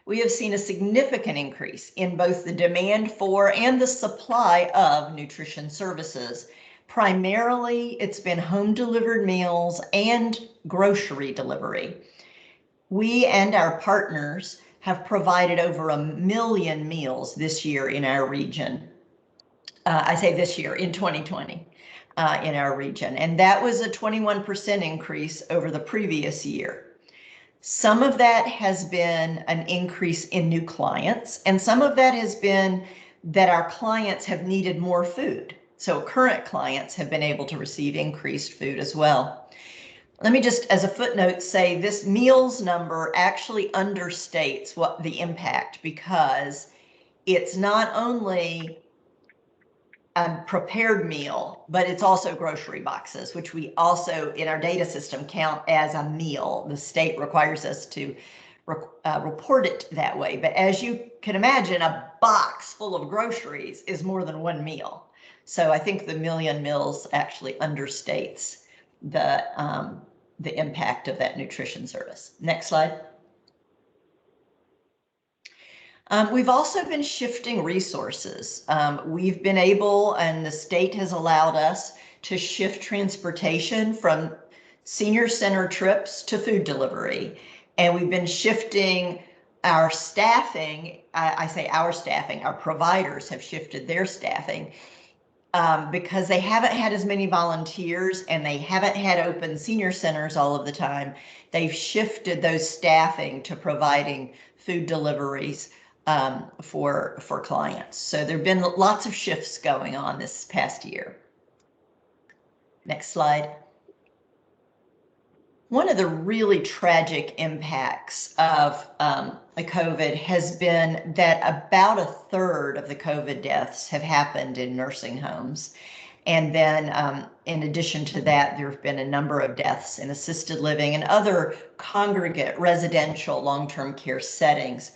We have seen a significant increase in both the demand for and the supply of nutrition services. Primarily, it's been home delivered meals and grocery delivery. We and our partners have provided over 1 million meals this year in our region. I say this year, in 2020, in our region. And that was a 21% increase over the previous year. Some of that has been an increase in new clients, and some of that has been that our clients have needed more food. So current clients have been able to receive increased food as well. Let me just, as a footnote, say this meals number actually understates what the impact, because it's not only a prepared meal, but it's also grocery boxes, which we also in our data system count as a meal. The state requires us to report it that way. But as you can imagine, a box full of groceries is more than one meal. So I think the 1 million meals actually understates the impact of that nutrition service. Next slide. We've also been shifting resources. We've been able, and the state has allowed us to shift transportation from senior center trips to food delivery. And we've been shifting our staffing. I say our staffing, our providers have shifted their staffing because they haven't had as many volunteers and they haven't had open senior centers all of the time. They've shifted those staffing to providing food deliveries for clients. So there've been lots of shifts going on this past year. Next slide. One of the really tragic impacts of COVID has been that about 1/3 of the COVID deaths have happened in nursing homes. And then in addition to that, there have been a number of deaths in assisted living and other congregate residential long-term care settings.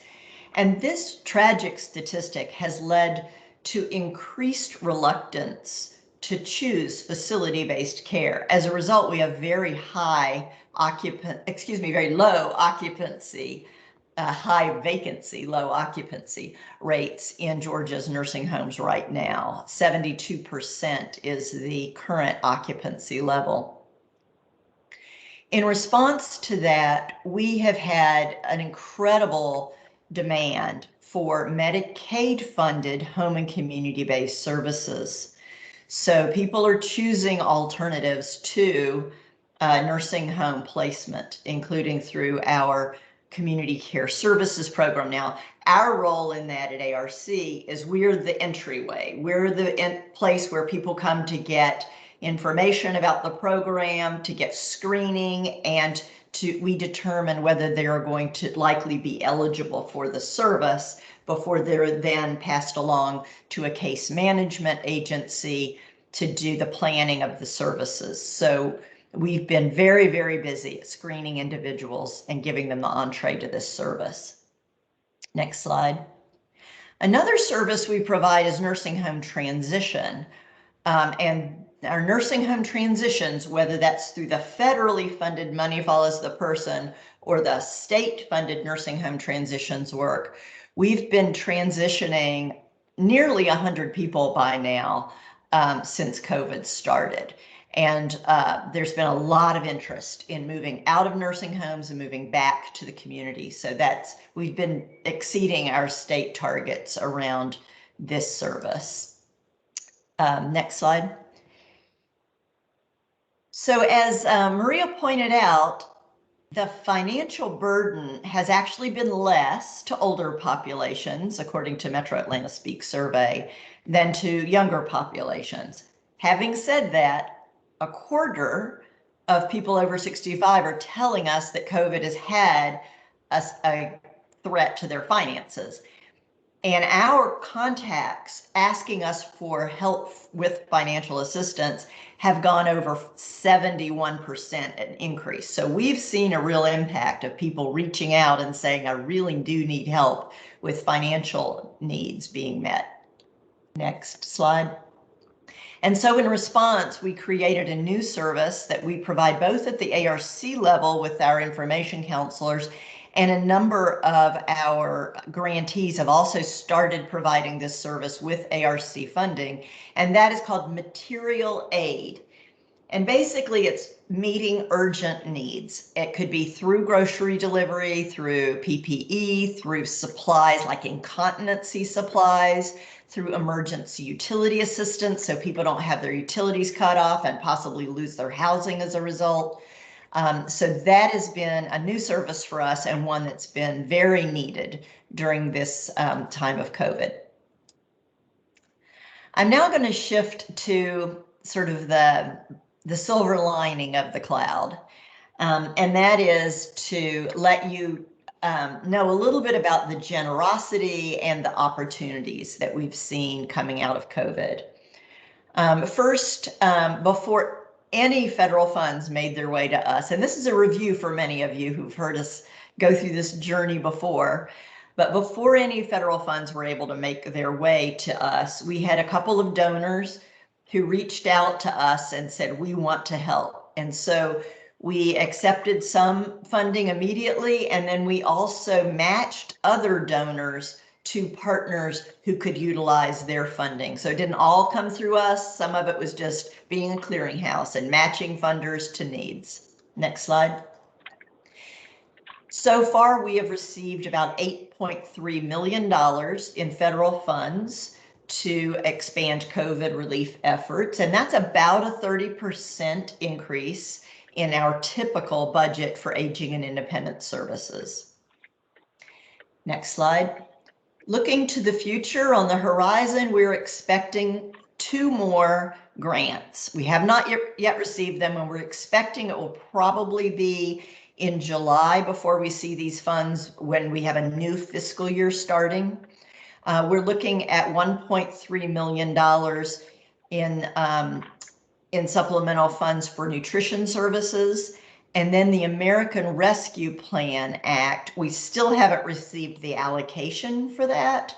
And this tragic statistic has led to increased reluctance to choose facility-based care. As a result, we have very low occupancy, high vacancy, low occupancy rates in Georgia's nursing homes right now. 72% is the current occupancy level. In response to that, we have had an incredible demand for Medicaid-funded home and community-based services. So people are choosing alternatives to nursing home placement, including through our community care services program. Now, our role in that at ARC is we're the entryway. We're the place where people come to get information about the program, to get screening, and we determine whether they're going to likely be eligible for the service before they're then passed along to a case management agency to do the planning of the services. So we've been very, very busy at screening individuals and giving them the entree to this service. Next slide. Another service we provide is nursing home transition. And our nursing home transitions, whether that's through the federally funded Money Follows the Person or the state funded nursing home transitions work, we've been transitioning nearly 100 people by now since COVID started. And there's been a lot of interest in moving out of nursing homes and moving back to the community. So we've been exceeding our state targets around this service. Next slide. So as Maria pointed out, the financial burden has actually been less to older populations, according to Metro Atlanta Speak survey, than to younger populations. Having said that, 1/4 of people over 65 are telling us that COVID has had a threat to their finances. And our contacts asking us for help with financial assistance have gone over 71% an increase. So we've seen a real impact of people reaching out and saying, I really do need help with financial needs being met. Next slide. And so in response, we created a new service that we provide both at the ARC level with our information counselors And a number of our grantees have also started providing this service with ARC funding, and that is called material aid. And basically it's meeting urgent needs. It could be through grocery delivery, through PPE, through supplies like incontinency supplies, through emergency utility assistance so people don't have their utilities cut off and possibly lose their housing as a result. So that has been a new service for us and one that's been very needed during this time of COVID. I'm now going to shift to sort of the silver lining of the cloud, and that is to let you know a little bit about the generosity and the opportunities that we've seen coming out of COVID. First, before any federal funds made their way to us, and this is a review for many of you who've heard us go through this journey before, but before any federal funds were able to make their way to us, we had a couple of donors who reached out to us and said, we want to help. And so we accepted some funding immediately, and then we also matched other donors to partners who could utilize their funding. So it didn't all come through us. Some of it was just being a clearinghouse and matching funders to needs. Next slide. So far, we have received about $8.3 million in federal funds to expand COVID relief efforts, and that's about a 30% increase in our typical budget for aging and independent services. Next slide. Looking to the future, on the horizon, we're expecting 2 more grants. We have not yet received them, and we're expecting it will probably be in July before we see these funds when we have a new fiscal year starting. We're looking at $1.3 million in supplemental funds for nutrition services. And then the American Rescue Plan Act, we still haven't received the allocation for that,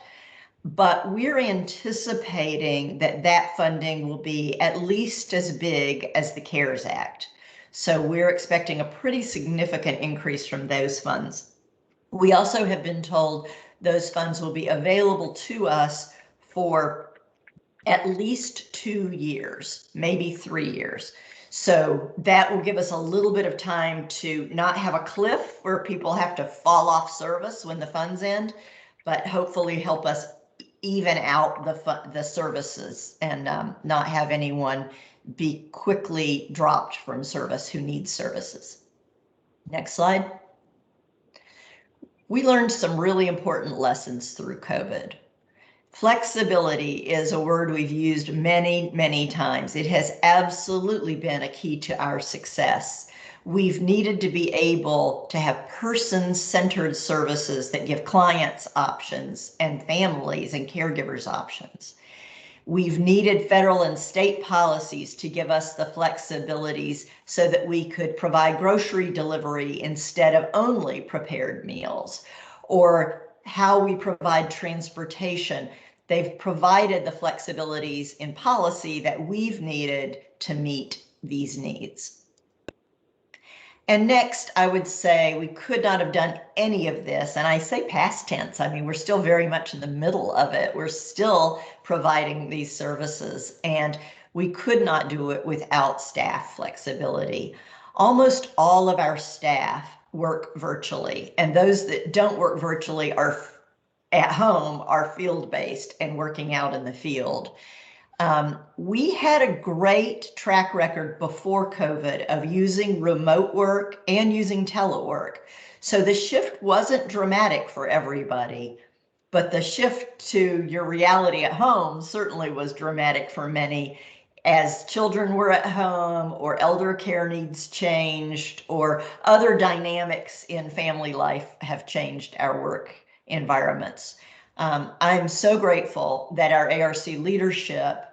but we're anticipating that that funding will be at least as big as the CARES Act. So we're expecting a pretty significant increase from those funds. We also have been told those funds will be available to us for at least 2 years, maybe 3 years. So that will give us a little bit of time to not have a cliff where people have to fall off service when the funds end, but hopefully help us even out the services and not have anyone be quickly dropped from service who needs services. Next slide. We learned some really important lessons through COVID. Flexibility is a word we've used many, many times. It has absolutely been a key to our success. We've needed to be able to have person-centered services that give clients options and families and caregivers options. We've needed federal and state policies to give us the flexibilities so that we could provide grocery delivery instead of only prepared meals, or how we provide transportation. They've provided the flexibilities in policy that we've needed to meet these needs. And next, I would say we could not have done any of this. And I say past tense, I mean, we're still very much in the middle of it. We're still providing these services, and we could not do it without staff flexibility. Almost all of our staff work virtually, and those that don't work virtually are at home, are field-based and working out in the field. We had a great track record before COVID of using remote work and using telework. So the shift wasn't dramatic for everybody, but the shift to your reality at home certainly was dramatic for many, as children were at home, or elder care needs changed, or other dynamics in family life have changed our work environments. I'm so grateful that our ARC leadership,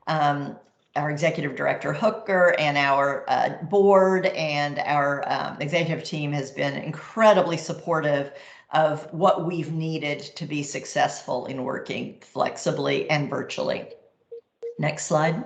our executive director Hooker, and our board and our executive team has been incredibly supportive of what we've needed to be successful in working flexibly and virtually. Next slide.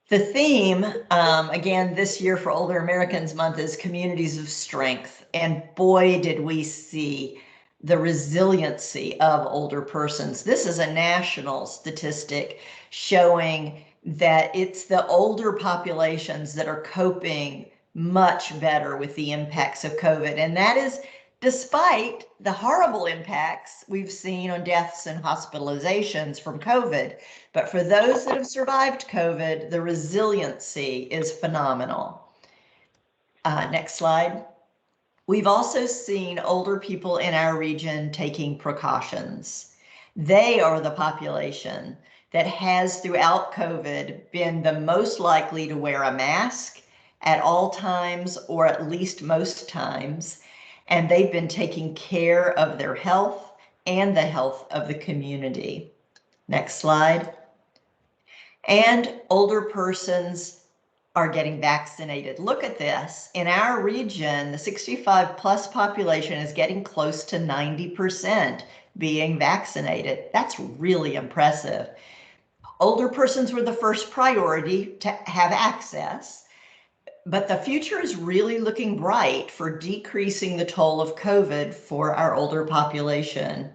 The theme, again, this year for Older Americans Month is Communities of Strength. And boy, did we see the resiliency of older persons. This is a national statistic showing that it's the older populations that are coping much better with the impacts of COVID. And that is despite the horrible impacts we've seen on deaths and hospitalizations from COVID. But for those that have survived COVID, the resiliency is phenomenal. Next slide. We've also seen older people in our region taking precautions. They are the population that has throughout COVID been the most likely to wear a mask at all times, or at least most times. And they've been taking care of their health and the health of the community. Next slide. And older persons are getting vaccinated. Look at this. In our region, the 65 plus population is getting close to 90% being vaccinated. That's really impressive. Older persons were the first priority to have access, but the future is really looking bright for decreasing the toll of COVID for our older population.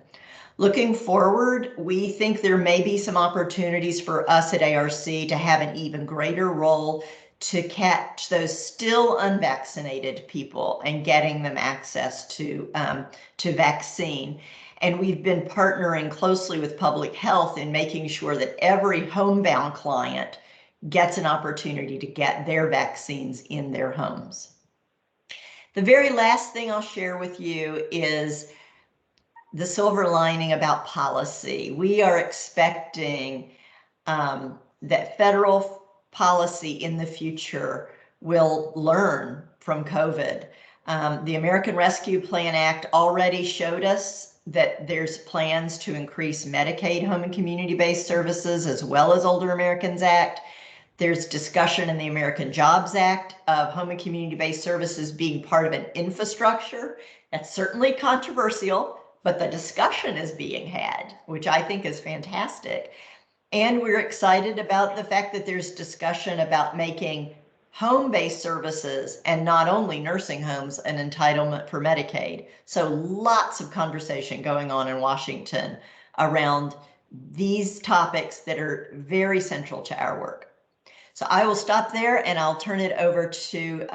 Looking forward, we think there may be some opportunities for us at ARC to have an even greater role to catch those still unvaccinated people and getting them access to vaccine. And we've been partnering closely with public health in making sure that every homebound client gets an opportunity to get their vaccines in their homes. The very last thing I'll share with you is the silver lining about policy. We are expecting that federal policy in the future will learn from COVID. The American Rescue Plan Act already showed us that there's plans to increase Medicaid home and community-based services as well as Older Americans Act. There's discussion in the American Jobs Act of home and community-based services being part of an infrastructure. That's certainly controversial, but the discussion is being had, which I think is fantastic. And we're excited about the fact that there's discussion about making home-based services and not only nursing homes an entitlement for Medicaid. So lots of conversation going on in Washington around these topics that are very central to our work. So I will stop there and I'll turn it over to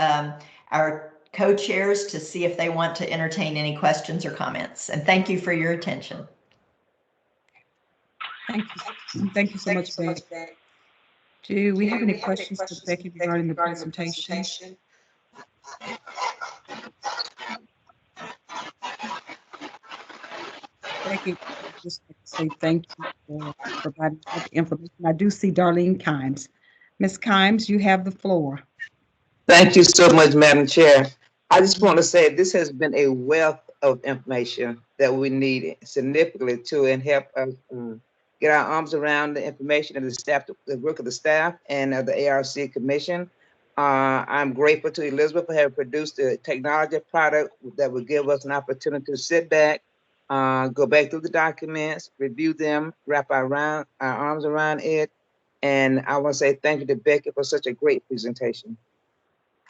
our co-chairs to see if they want to entertain any questions or comments. And thank you for your attention. Thank you. Thank you so much, Becky. Do we have any questions for Becky regarding the presentation? Becky, I'd just like to say thank you for providing all the information. I do see Darlene Kimes. Ms. Kimes, you have the floor. Thank you so much, Madam Chair. I just want to say this has been a wealth of information that we need significantly to and help us get our arms around the information of the staff, the work of the staff and the ARC Commission. I'm grateful to Elizabeth for having produced a technology product that would give us an opportunity to sit back, go back through the documents, review them, wrap our arms around it. And I want to say thank you to Becky for such a great presentation.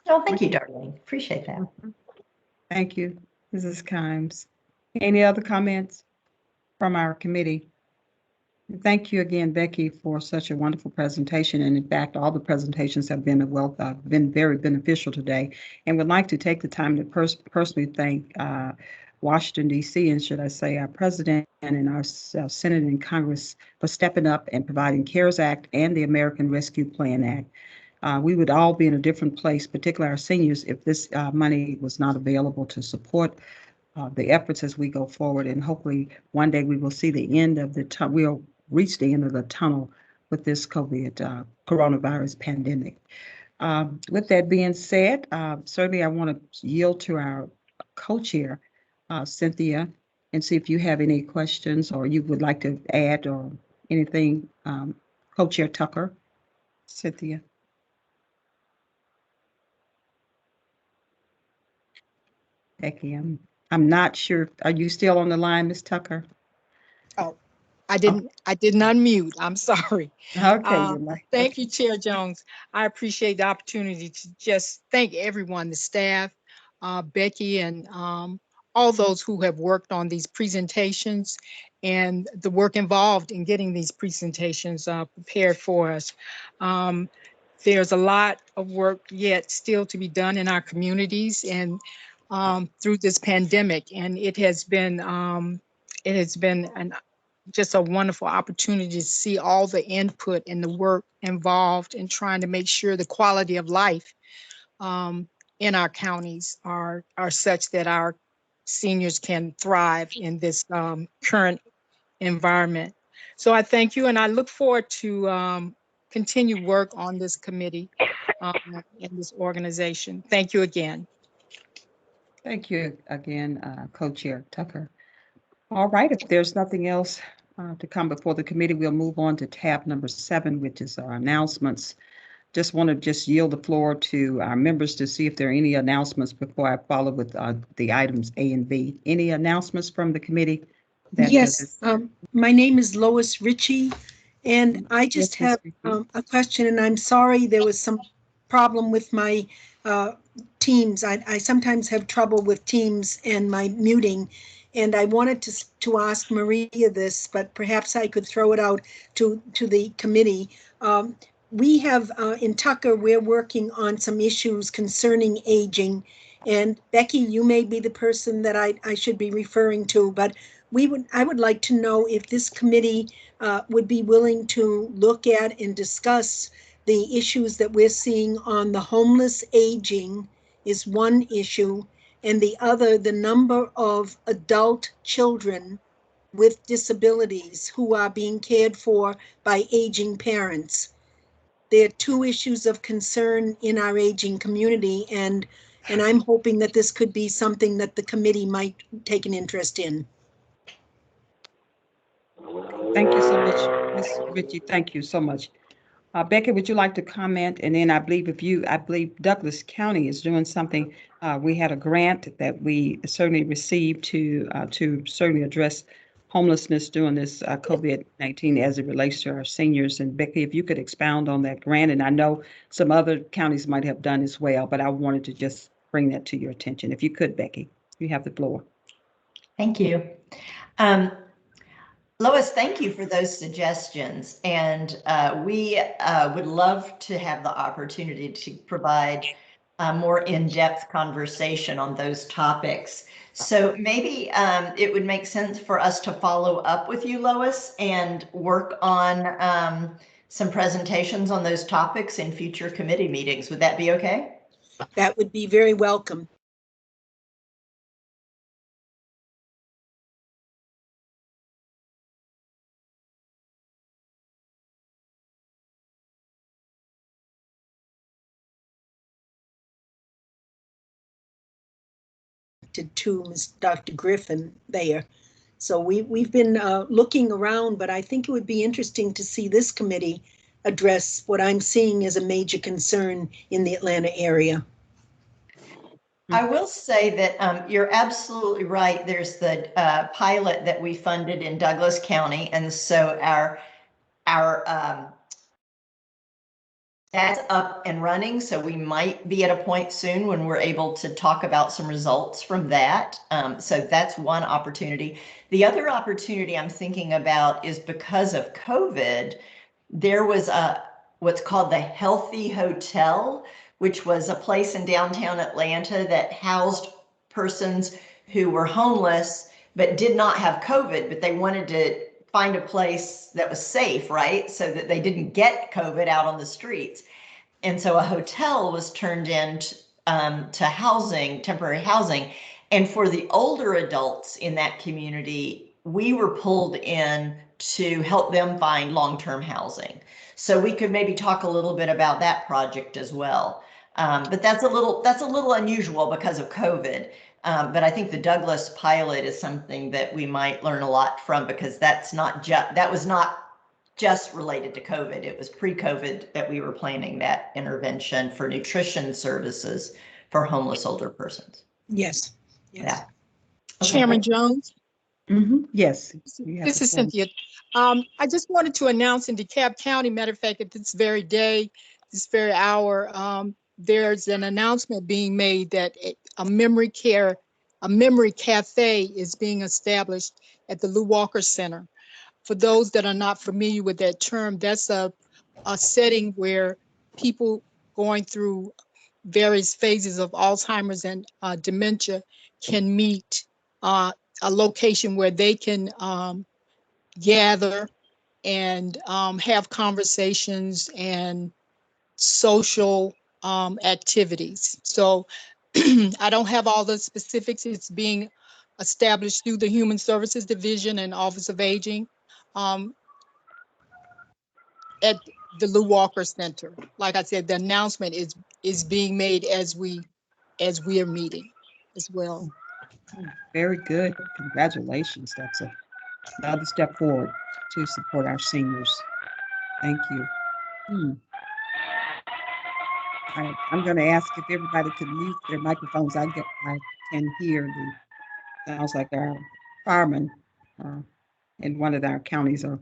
Oh, thank you, Darlene. Appreciate that. Thank you, Mrs. Kimes. Any other comments from our committee? Thank you again, Becky, for such a wonderful presentation. And in fact, all the presentations have been been very beneficial today. And would like to take the time to personally thank Washington, D.C., and should I say our president and our Senate and Congress for stepping up and providing CARES Act and the American Rescue Plan Act. We would all be in a different place, particularly our seniors, if this money was not available to support the efforts as we go forward. And hopefully one day we will see the end of the tunnel. We'll reach the end of the tunnel with this COVID coronavirus pandemic. With that being said, certainly I want to yield to our co-chair, Cynthia, and see if you have any questions or you would like to add or anything. Co-chair Tucker, Cynthia. Becky, I'm not sure. Are you still on the line, Ms. Tucker? Oh, I didn't unmute. I'm sorry. Okay, Yolanda. Thank you, Chair Jones. I appreciate the opportunity to just thank everyone, the staff, Becky, and all those who have worked on these presentations and the work involved in getting these presentations prepared for us. There's a lot of work yet still to be done in our communities and through this pandemic, and it has been just a wonderful opportunity to see all the input and the work involved in trying to make sure the quality of life in our counties are such that our seniors can thrive in this current environment. So I thank you, and I look forward to continue work on this committee and this organization. Thank you again. Thank you again, Co-Chair Tucker. All right, if there's nothing else to come before the committee, we'll move on to tab number 7, which is our announcements. Just want to yield the floor to our members to see if there are any announcements before I follow with the items A and B. Any announcements from the committee? Yes, my name is Lois Ritchie, and I just have a question, and I'm sorry there was some problem with my Teams. I sometimes have trouble with Teams and my muting, and I wanted to ask Maria this, but perhaps I could throw it out to the committee. We have in Tucker, we're working on some issues concerning aging, and Becky, you may be the person that I should be referring to, but I would like to know if this committee would be willing to look at and discuss the issues that we're seeing on the homeless aging is one issue, and the other, the number of adult children with disabilities who are being cared for by aging parents. There are two issues of concern in our aging community, and I'm hoping that this could be something that the committee might take an interest in. Thank you so much, Ms. Ritchie. Thank you so much. Becky, would you like to comment? And then I believe Douglas County is doing something. We had a grant that we certainly received to certainly address homelessness during this COVID-19 as it relates to our seniors. And Becky, if you could expound on that grant, and I know some other counties might have done as well, but I wanted to just bring that to your attention. If you could, Becky, you have the floor. Thank you. Lois, thank you for those suggestions. And we would love to have the opportunity to provide a more in-depth conversation on those topics. So maybe it would make sense for us to follow up with you, Lois, and work on some presentations on those topics in future committee meetings. Would that be okay? That would be very welcome. To Ms. Dr. Griffin there. So we've been looking around, but I think it would be interesting to see this committee address what I'm seeing as a major concern in the Atlanta area. I will say that you're absolutely right. There's the pilot that we funded in Douglas County, and so our that's up and running. So we might be at a point soon when we're able to talk about some results from that. So that's one opportunity. The other opportunity I'm thinking about is because of COVID, there was what's called the Healthy Hotel, which was a place in downtown Atlanta that housed persons who were homeless but did not have COVID, but they wanted to find a place that was safe, right? So that they didn't get COVID out on the streets. And so a hotel was turned into housing, temporary housing. And for the older adults in that community, we were pulled in to help them find long-term housing. So we could maybe talk a little bit about that project as well. But that's a little unusual because of COVID. But I think the Douglas pilot is something that we might learn a lot from, because that was not just related to COVID. It was pre-COVID that we were planning that intervention for nutrition services for homeless older persons. Yes. Yeah. Okay. Chairman Jones? Yes. This is Cynthia. I just wanted to announce in DeKalb County, matter of fact, at this very day, this very hour, there's an announcement being made that a memory cafe is being established at the Lou Walker Center. For those that are not familiar with that term, that's a setting where people going through various phases of Alzheimer's and dementia can meet, a location where they can gather and have conversations and social activities. So I don't have all the specifics. It's being established through the Human Services Division and Office of Aging at the Lou Walker Center. Like I said, the announcement is being made as we are meeting as well. Very good. Congratulations. That's another step forward to support our seniors. Thank you. I'm going to ask if everybody could mute their microphones. I can hear sounds like our firemen in one of our counties are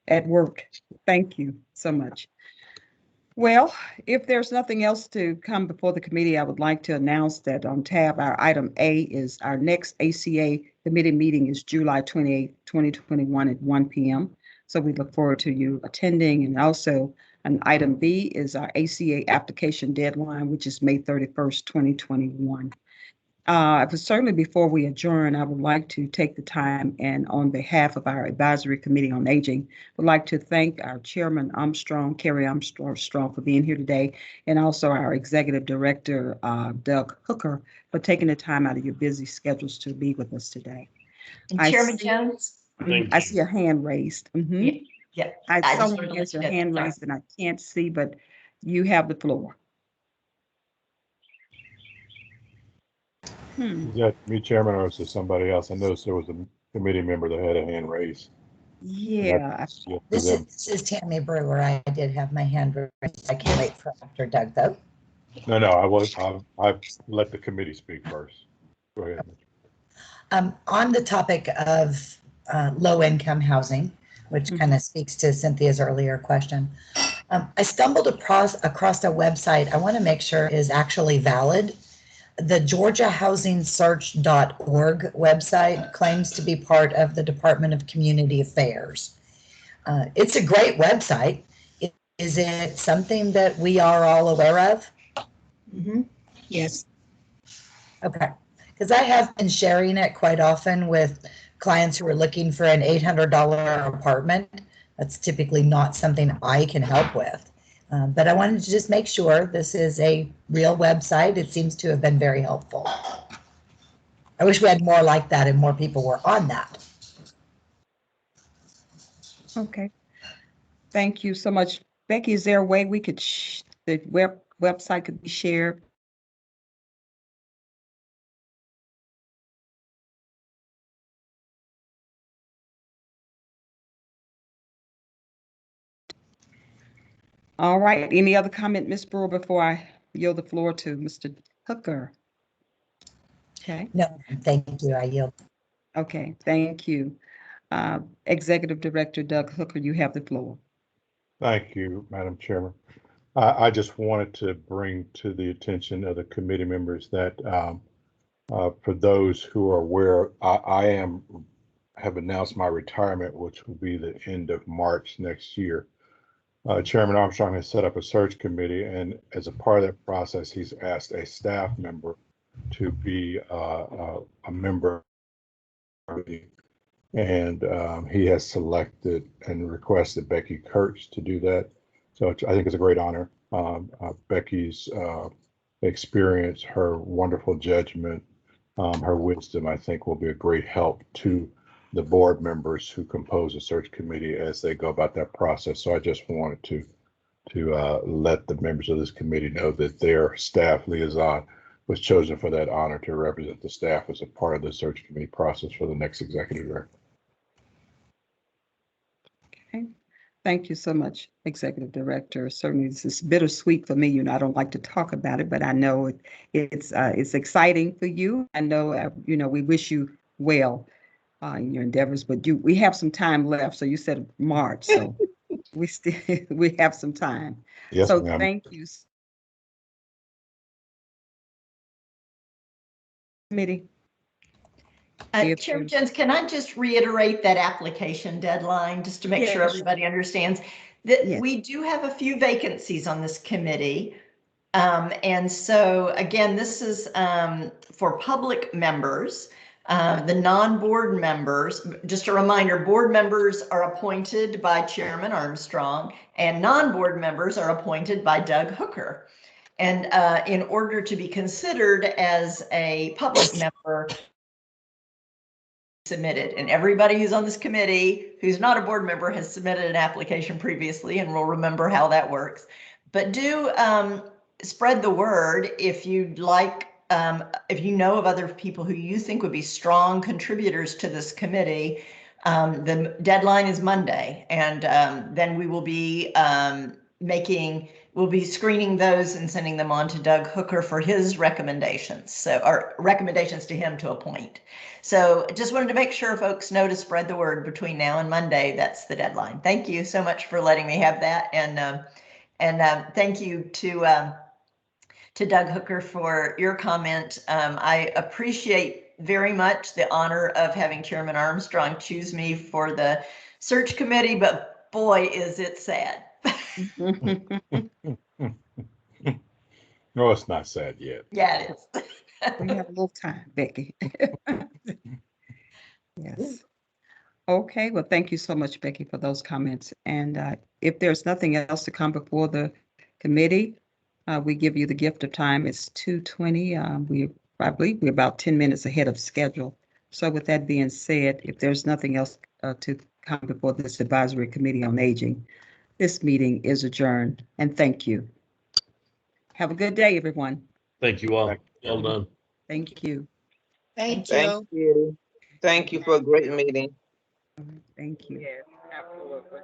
at work. Thank you so much. Well, if there's nothing else to come before the committee, I would like to announce that on tab, our item A is our next ACA committee meeting is July 28, 2021 at 1 p.m. So we look forward to you attending. And also an item B is our ACA application deadline, which is May 31st, 2021. But certainly before we adjourn, I would like to take the time and on behalf of our Advisory Committee on Aging, would like to thank our Chairman Carrie Armstrong for being here today, and also our Executive Director, Doug Hooker, for taking the time out of your busy schedules to be with us today. And Chairman Jones? I see a hand raised. Yeah. Someone has their hand raised and I can't see, but you have the floor. Is that me, Chairman, or is it somebody else? I noticed there was a committee member that had a hand raised. Yeah. This is Tammy Brewer. I did have my hand raised. I can't wait for after Doug, though. No, I let the committee speak first. Go ahead. On the topic of low-income housing, which kind of speaks to Cynthia's earlier question, I stumbled across a website I want to make sure is actually valid. The GeorgiaHousingSearch.org website claims to be part of the Department of Community Affairs. It's a great website. Is it something that we are all aware of? Yes. Okay. Because I have been sharing it quite often with clients who are looking for an $800 apartment. That's typically not something I can help with. But I wanted to just make sure this is a real website. It seems to have been very helpful. I wish we had more like that and more people were on that. Okay. Thank you so much. Becky, is there a way we could, the website could be shared? All right. Any other comment, Ms. Brewer, before I yield the floor to Mr. Hooker? Okay. No, thank you. I yield. Okay. Thank you. Executive Director Doug Hooker, you have the floor. Thank you, Madam Chairman. I just wanted to bring to the attention of the committee members that for those who are aware, I have announced my retirement, which will be the end of March next year. Chairman Armstrong has set up a search committee, and as a part of that process, he's asked a staff member to be a member of the, and he has selected and requested Becky Kurtz to do that. So I think it's a great honor. Becky's experience, her wonderful judgment, her wisdom, I think will be a great help to the board members who compose the search committee as they go about that process. So I just wanted to let the members of this committee know that their staff liaison was chosen for that honor to represent the staff as a part of the search committee process for the next executive director. Okay. Thank you so much, Executive Director. Certainly, this is bittersweet for me. You know, I don't like to talk about it, but I know it's exciting for you. I know, we wish you well. in your endeavors, but we have some time left. So you said March, so we have some time. Yes, So ma'am. thank you. Committee. Chair Jones, can I just reiterate that application deadline, just to make sure Yes. everybody understands that Yes. we do have a few vacancies on this committee. And so again, this is for public members. The non-board members, just a reminder, board members are appointed by Chairman Armstrong and non-board members are appointed by Doug Hooker. And in order to be considered as a public member, submitted, and everybody who's on this committee who's not a board member has submitted an application previously, and we'll remember how that works. But do spread the word if you'd like, if you know of other people who you think would be strong contributors to this committee. The deadline is Monday, and then we will be we'll be screening those and sending them on to Doug Hooker for his recommendations. So, or recommendations to him to appoint. So just wanted to make sure folks know to spread the word between now and Monday. That's the deadline. Thank you so much for letting me have that. And thank you to Doug Hooker for your comment. I appreciate very much the honor of having Chairman Armstrong choose me for the search committee, but boy, is it sad. No, it's not sad yet. Yeah, it is. We have a little time, Becky. Yes. Okay, well, thank you so much, Becky, for those comments. And if there's nothing else to come before the committee, we give you the gift of time. It's 2:20. I believe we're about 10 minutes ahead of schedule. So with that being said, if there's nothing else to come before this advisory committee on aging, this meeting is adjourned. And thank you. Have a good day, everyone. Thank you all. Well done. Thank you. Thank you. Thank you for a great meeting. Thank you. Yes, absolutely.